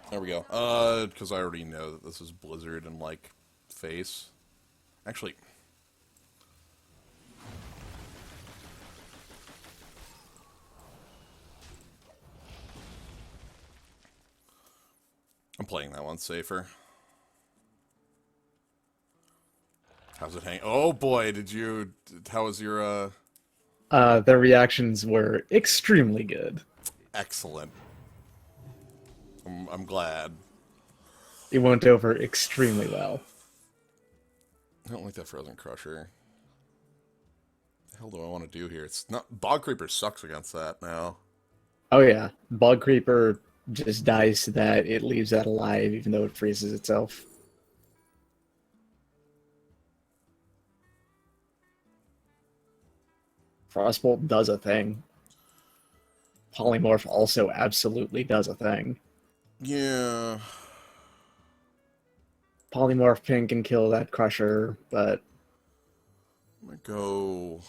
There we go. Because I already know that this is Blizzard and, like, face. Actually... I'm playing that one safer. How's it hang? Oh boy, did you... How was your, The reactions were extremely good. Excellent. I'm glad. It went over extremely well. I don't like that Frozen Crusher. What the hell do I want to do here? It's not... Bog Creeper sucks against that now. Oh yeah, Bug Creeper just dies so that it leaves that alive even though it freezes itself. Frostbolt does a thing. Polymorph also absolutely does a thing. Yeah. Polymorph Pin can kill that Crusher, but I'm gonna go.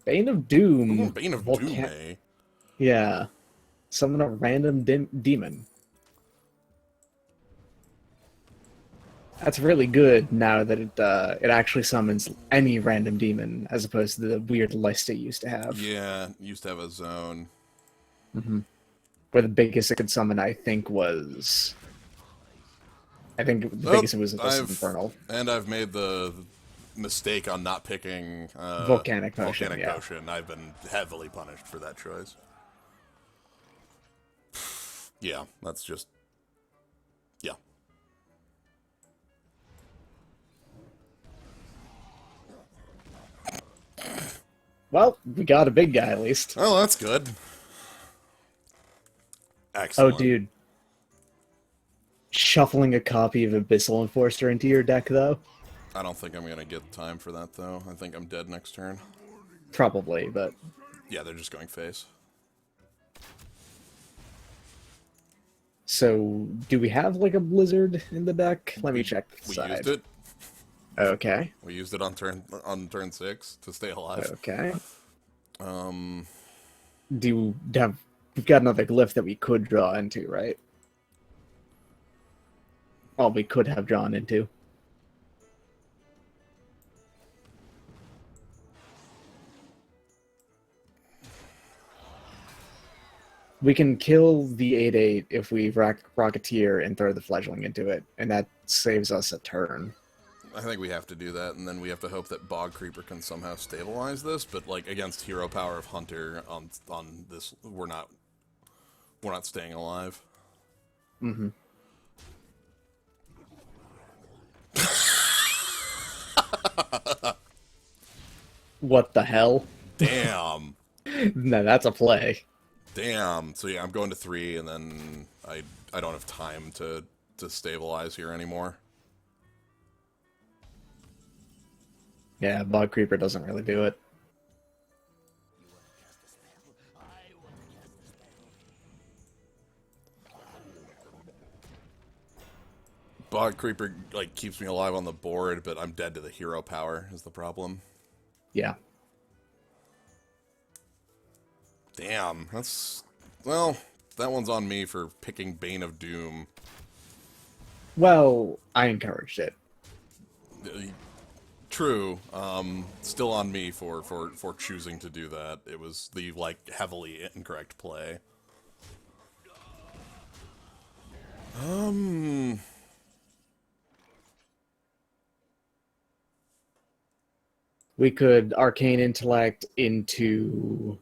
Bane of I'm Doom. going Bane of Volca- Doom, eh? Yeah. Summon a random demon. That's really good now that it actually summons any random demon as opposed to the weird list it used to have. Yeah, used to have a zone. Hmm. Where the biggest it could summon, I think the biggest it was Abyss of Infernal. And I've made the mistake on not picking Volcanic Potion, Volcanic yeah. Potion. I've been heavily punished for that choice. Yeah, that's just... Yeah. Well, we got a big guy at least. Oh, that's good. Oh, Excellent. dude. Shuffling a copy of Abyssal Enforcer into your deck, though? I don't think I'm going to get time for that, though. I think I'm dead next turn. Probably, but... Yeah, they're just going face. So, do we have, like, a Blizzard in the deck? Let me check the We side. used it. Okay. We used it on turn 6 to stay alive. Okay. Um, We've got another glyph that we could draw into, right? Well, we could have drawn into. We can kill the 8/8 if we Rocketeer and throw the Fledgling into it, and that saves us a turn. I think we have to do that, and then we have to hope that Bog Creeper can somehow stabilize this. But like against Hero Power of Hunter on this, we're not staying alive. Mm-hmm. What the hell? Damn. No, that's a play. Damn. So yeah, I'm going to 3, and then I don't have time to stabilize here anymore. Yeah, Bog Creeper doesn't really do it. Bog Creeper like keeps me alive on the board, but I'm dead to the hero power is the problem. Yeah. Damn, that's... Well, that one's on me for picking Bane of Doom. Well, I encouraged it. True. Still on me for choosing to do that. It was the, like, heavily incorrect play. We could Arcane Intellect into...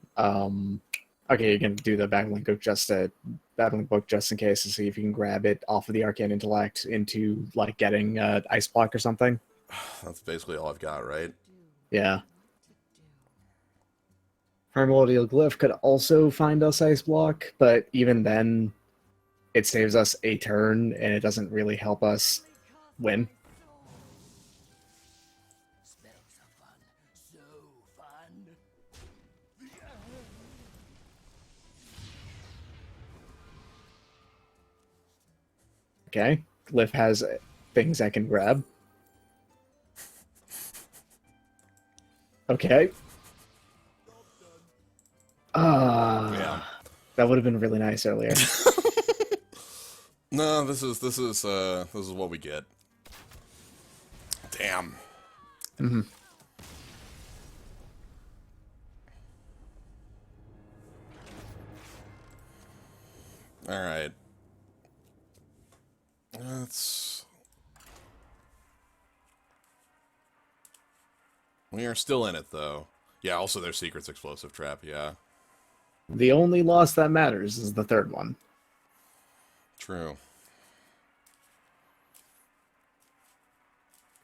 Okay, you can do the Battling Book just in case to see if you can grab it off of the Arcane Intellect into, like, getting Ice Block or something. That's basically all I've got, right? Yeah. Primodial Glyph could also find us Ice Block, but even then, it saves us a turn, and it doesn't really help us win. Okay, Glyph has things I can grab. Okay. Yeah. That would have been really nice earlier. No, this is what we get. Damn. Mm-hmm. All right. Let's... We are still in it, though. Yeah, also their Secret's Explosive Trap, yeah. The only loss that matters is the third one. True.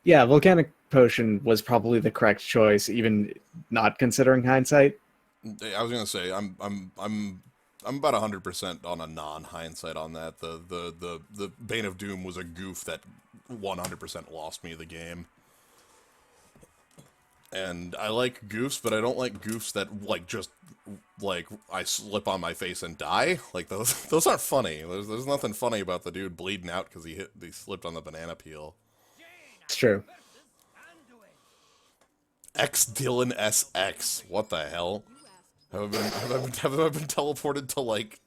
Yeah, Volcanic potion was probably the correct choice, even not considering hindsight. I was gonna say I'm about 100% on a non-hindsight on that. The Bane of Doom was a goof that 100% lost me the game. And I like goofs, but I don't like goofs that like just like I slip on my face and die. Like those aren't funny. There's nothing funny about the dude bleeding out because he slipped on the banana peel. It's true. X Dylan SX. What the hell? Have I been teleported to like?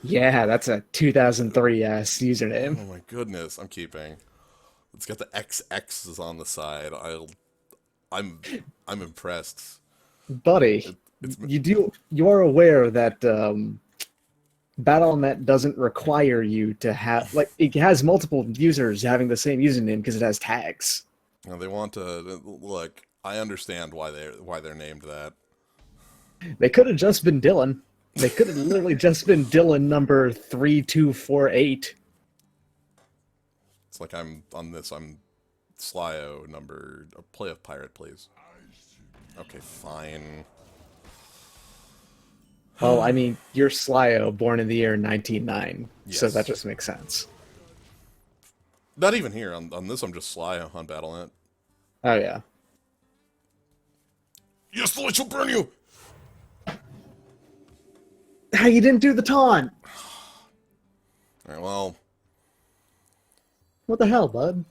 Yeah, that's a 2003 username. Oh my goodness! I'm keeping. It's got the XXs on the side. I'm impressed. Buddy, you are aware that Battle.net doesn't require you to have, like, it has multiple users having the same username because it has tags. Now they want to look. I understand why they're named that. They could have just been Dylan. They could have literally just been Dylan number 3248. It's like I'm on this. I'm Slyo number. Play a pirate, please. Okay, fine. Well, I mean, you're Slyo, born in the year 1909, so Yes. that just makes sense. Not even here on this. I'm just Slyo on Battle.net. Oh, yeah. Yes, the light shall burn you. How you didn't do the taunt? All right, well, What the hell, bud?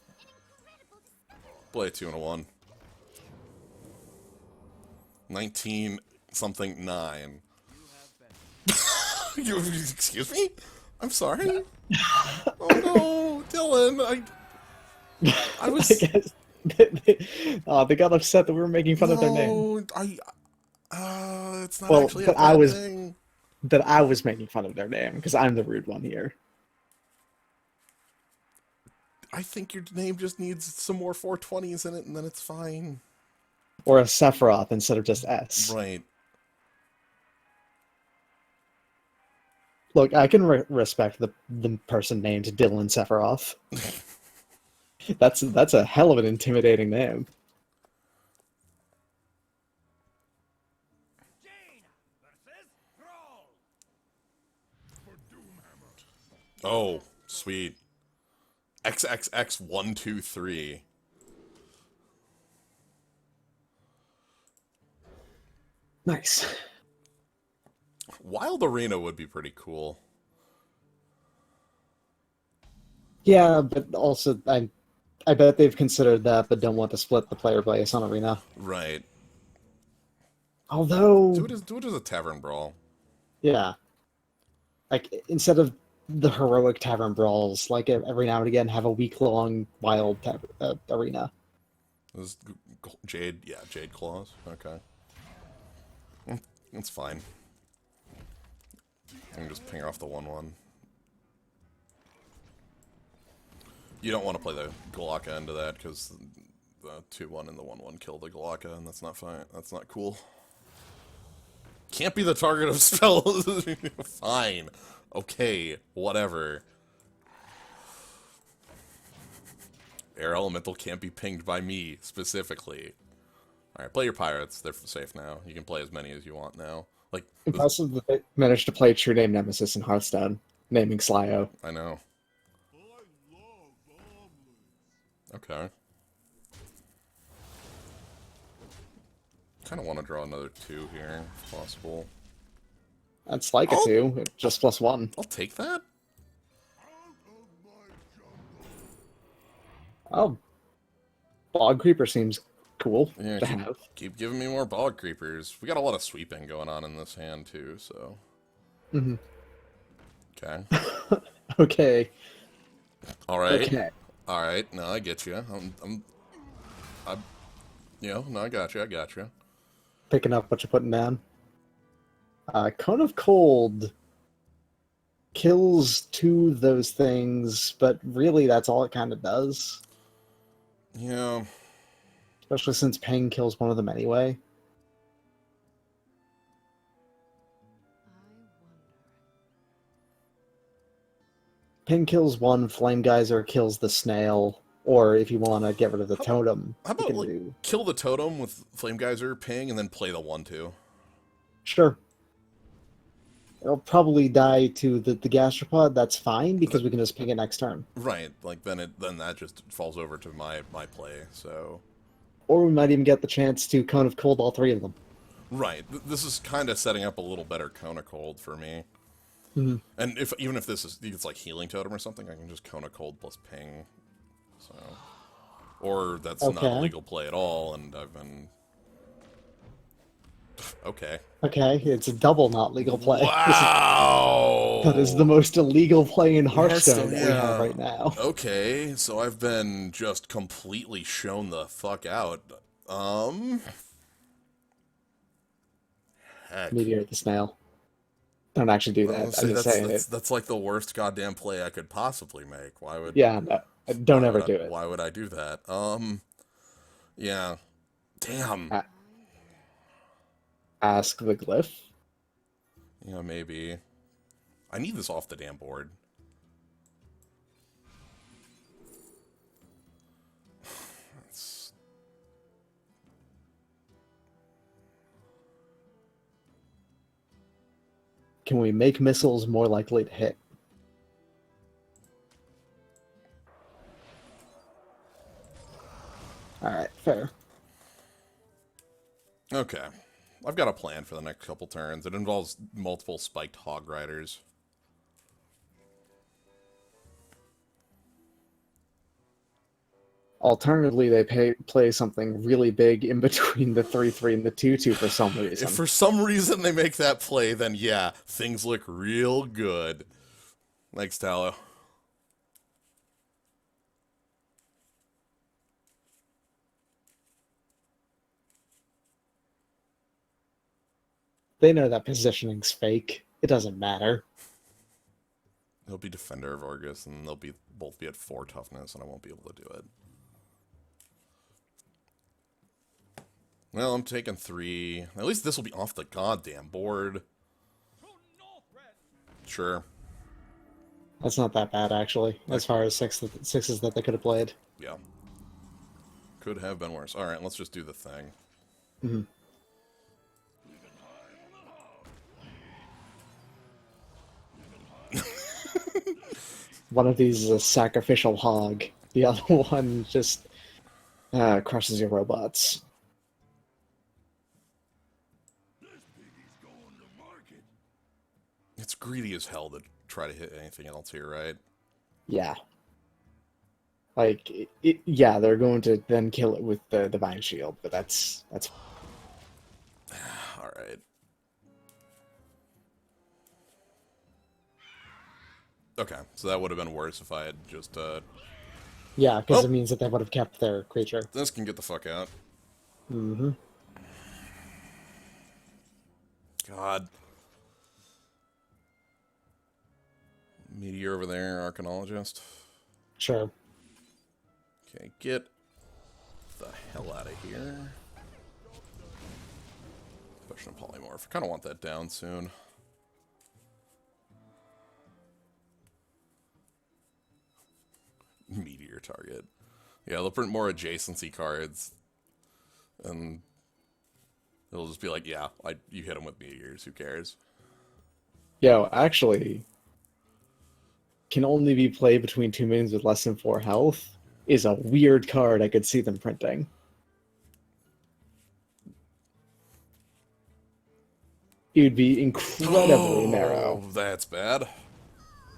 play a 2 and a 1. 19 something 9. Excuse me? I'm sorry. Oh no, Dylan! I was. I guess they got upset that we were making fun of their name. It's not Well, actually a but bad thing. That I was making fun of their name because I'm the rude one here. I think your name just needs some more 420s in it, and then it's fine. Or a Sephiroth instead of just S. Right. Look, I can respect the person named Dylan Sephiroth. That's a hell of an intimidating name. Oh, sweet. XXX123. Nice. Wild Arena would be pretty cool. Yeah, but also I bet they've considered that, but don't want to split the player base on Arena. Right. Although, Do it as a tavern brawl. yeah, like instead of the heroic tavern brawls, like every now and again, have a week-long wild arena. This Jade, yeah, Jade Claws. Okay. That's fine. I can just ping off the 1/1. You don't want to play the Galaka into that, because the 2/1 and the 1/1 kill the Galaka, and that's not fine. That's not cool. Can't be the target of spells. Fine. Okay, whatever. Air Elemental can't be pinged by me, specifically. Alright, play your pirates. They're safe now. You can play as many as you want now. Like, Impressive that they managed to play True Name Nemesis in Hearthstone, naming Slyo. I know. Okay. Kind of want to draw another 2 here, if possible. That's like a 2, just +1. I'll take that. Oh, Bog Creeper seems cool Yeah, to have. keep giving me more bog creepers. We got a lot of sweeping going on in this hand too, so. Mhm. Okay. Okay. All right. Okay. All right. No, I get you. No, I got you. I got you. Picking up what you're putting down. Cone of Cold kills 2 of those things, but really that's all it kind of does. Yeah. Especially since Ping kills one of them anyway. Ping kills 1, Flame Geyser kills the snail, Or if you want to get rid of the totem, How you about can like do... kill the totem with Flame Geyser ping and then play the 1/2? Sure. It'll probably die to the gastropod. That's fine, because we can just ping it next turn. Right, like then that just falls over to my play. So Or we might even get the chance to Cone of Cold all three of them. right, this is kind of setting up a little better Kona Cold for me. Mhm. And even if this is it's like Healing Totem or something, I can just Kona Cold plus ping. So, or that's not a Okay. legal play at all, and I've been okay. Okay, it's a double not legal play. Wow, That is the most illegal play in Hearthstone, Hearthstone that we have yeah. right now. Okay, so I've been just completely shown the fuck out. Heck. Meteor the Snail. Don't actually do Well, that. I'm just saying it. that's like the worst goddamn play I could possibly make. Why would Yeah, no, don't ever do it. Why would I do that? Yeah. Damn. Ask the Glyph. Yeah, maybe. I need this off the damn board. It's... Can we make missiles more likely to hit? Alright, fair. Okay. I've got a plan for the next couple turns. It involves multiple spiked hog riders. Alternatively, they play something really big in between the 3/3 and the 2/2 for some reason. If for some reason they make that play, then yeah, things look real good. Thanks, Tallow. They know that positioning's fake. It doesn't matter. He'll be Defender of Argus, and they'll both be at 4 toughness, and I won't be able to do it. Well, I'm taking 3. At least this will be off the goddamn board. Sure. That's not that bad, actually, as far as sixes that they could have played. Yeah. Could have been worse. Alright, let's just do the thing. Mm-hmm. One of these is a sacrificial hog. The other one just crushes your robots. It's greedy as hell to try to hit anything else here, right? Yeah. Like, yeah, they're going to then kill it with the Divine Shield, but that's... Alright. Okay, so that would have been worse if I had just, Yeah, because Oh. it means that they would have kept their creature. This can get the fuck out. Mm-hmm. God. Meteor over there, Arcanologist. Sure. Okay, get the hell out of here. Potion of Polymorph. I kind of want that down soon. Meteor target. Yeah, they'll print more adjacency cards. And it'll just be like, yeah, you hit them with meteors, who cares? Yo, actually, can only be played between 2 minions with less than 4 health is a weird card I could see them printing. It would be incredibly narrow. That's bad.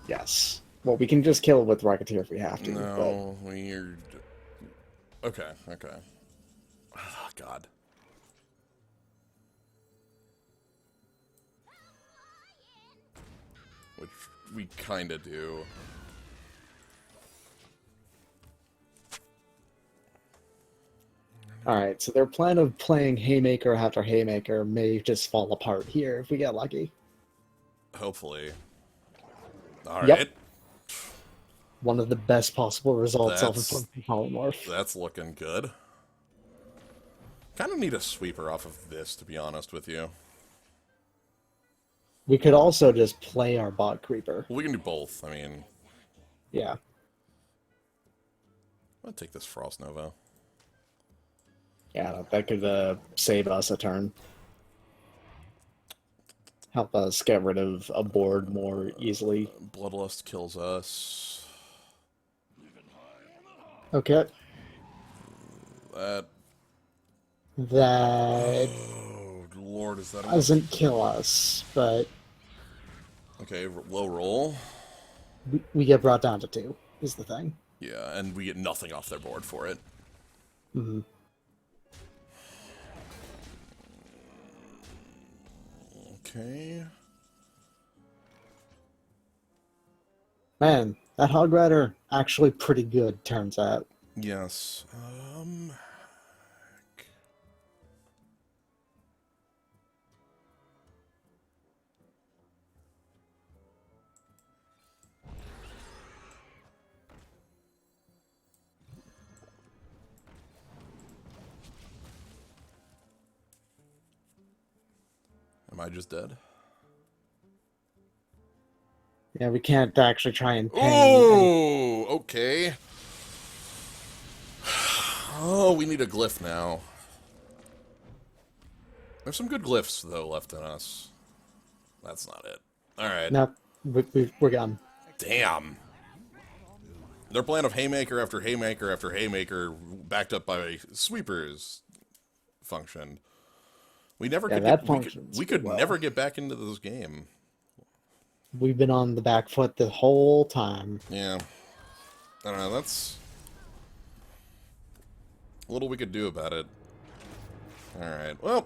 Yes. Well, we can just kill it with Rocketeer if we have to. No, weird. Okay, okay. Oh, God. Which we kind of do. Alright, so their plan of playing Haymaker after Haymaker may just fall apart here if we get lucky. Hopefully. Alright. Yep. One of the best possible results of That's- a Polymorph. That's looking good. Kind of need a sweeper off of this, to be honest with you. We could also just play our Bog Creeper. Well, we can do both. I mean, Yeah. I'll take this Frost Nova. Yeah, that could save us a turn. Help us get rid of a board more easily. Bloodlust kills us. Okay. That. That Oh, Lord, is that enough? doesn't kill us, but Okay, low roll. we get brought down to 2, is the thing. Yeah, and we get nothing off their board for it. Mm-hmm. Okay. Man, that Hog Rider actually pretty good, turns out. Yes. Am I just dead? Yeah, we can't actually try and ping any... Oh, okay. Oh, we need a glyph now. There's some good glyphs, though, left in us. That's not it. Alright. No, we're gone. Damn. Their plan of Haymaker after Haymaker after Haymaker, backed up by Sweepers, functioned. We never could that get, functions we could well. never get back into this game. We've been on the back foot the whole time. Yeah. I don't know, that's little we could do about it. Alright, well.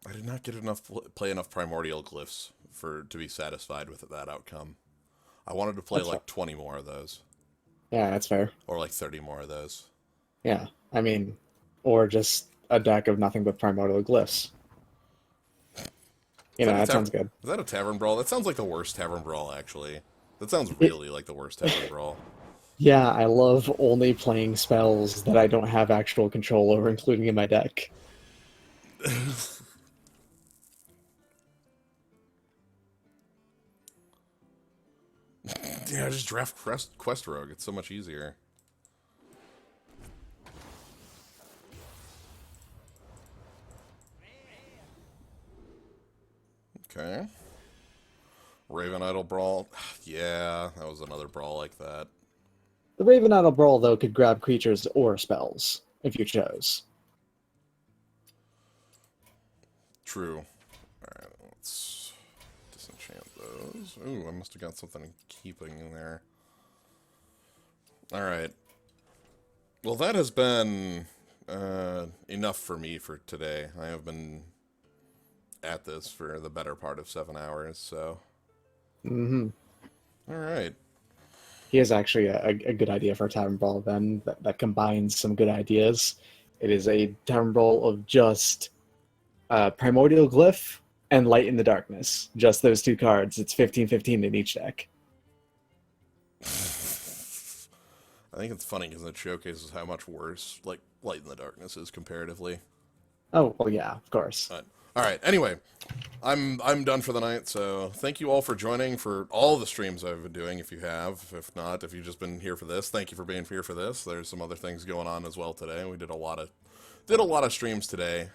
I did not get play enough Primordial Glyphs to be satisfied with that outcome. I wanted to play That's like 20 more of those. Yeah, that's fair. Or like 30 more of those. Yeah, I mean, or just a deck of nothing but Primordial Glyphs. You know, that sounds good. Is that a Tavern Brawl? That sounds like the worst Tavern Brawl, actually. That sounds really like the worst Tavern Brawl. Yeah, I love only playing spells that I don't have actual control over, including in my deck. Yeah, just draft Quest Rogue. It's so much easier. Okay. Raven Idol Brawl. Yeah, that was another brawl like that. The Raven Idol Brawl, though, could grab creatures or spells, if you chose. True. Alright, let's disenchant those. Ooh, I must have got something in keeping in there. Alright. Well, that has been enough for me for today. I have been at this for the better part of 7 hours, so... Mm-hmm. Alright. He has actually a good idea for a Tavern Brawl, then, that combines some good ideas. It is a Tavern Brawl of just Primordial Glyph and Light in the Darkness. Just those 2 cards. It's 15/15 in each deck. I think it's funny because it showcases how much worse, like, Light in the Darkness is comparatively. Oh, well, yeah, of course. But, alright, anyway, I'm done for the night, so thank you all for joining for all the streams I've been doing, if you have. If not, if you've just been here for this, thank you for being here for this. There's some other things going on as well today. We did a lot of streams today.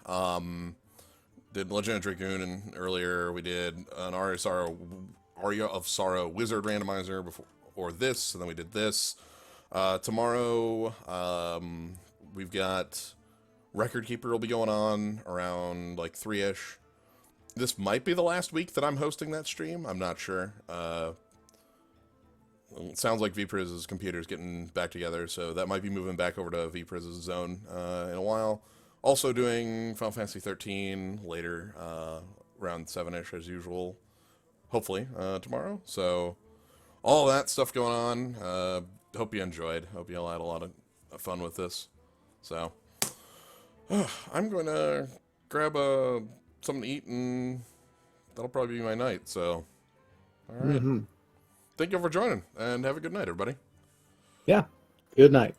Did Legend of Dragoon earlier. We did an Aria of Sorrow Wizard randomizer before this, and then we did this. Tomorrow, we've got Record Keeper will be going on around like 3-ish. This might be the last week that I'm hosting that stream. I'm not sure. It sounds like VPriz's computer's getting back together, so that might be moving back over to VPriz's zone in a while. Also doing Final Fantasy 13 later, around 7-ish as usual, hopefully, tomorrow. So, all that stuff going on. Hope you enjoyed. Hope you all had a lot of fun with this. So, I'm going to grab something to eat, and that'll probably be my night. So, all right. Mm-hmm. Thank you for joining, and have a good night, everybody. Yeah, good night.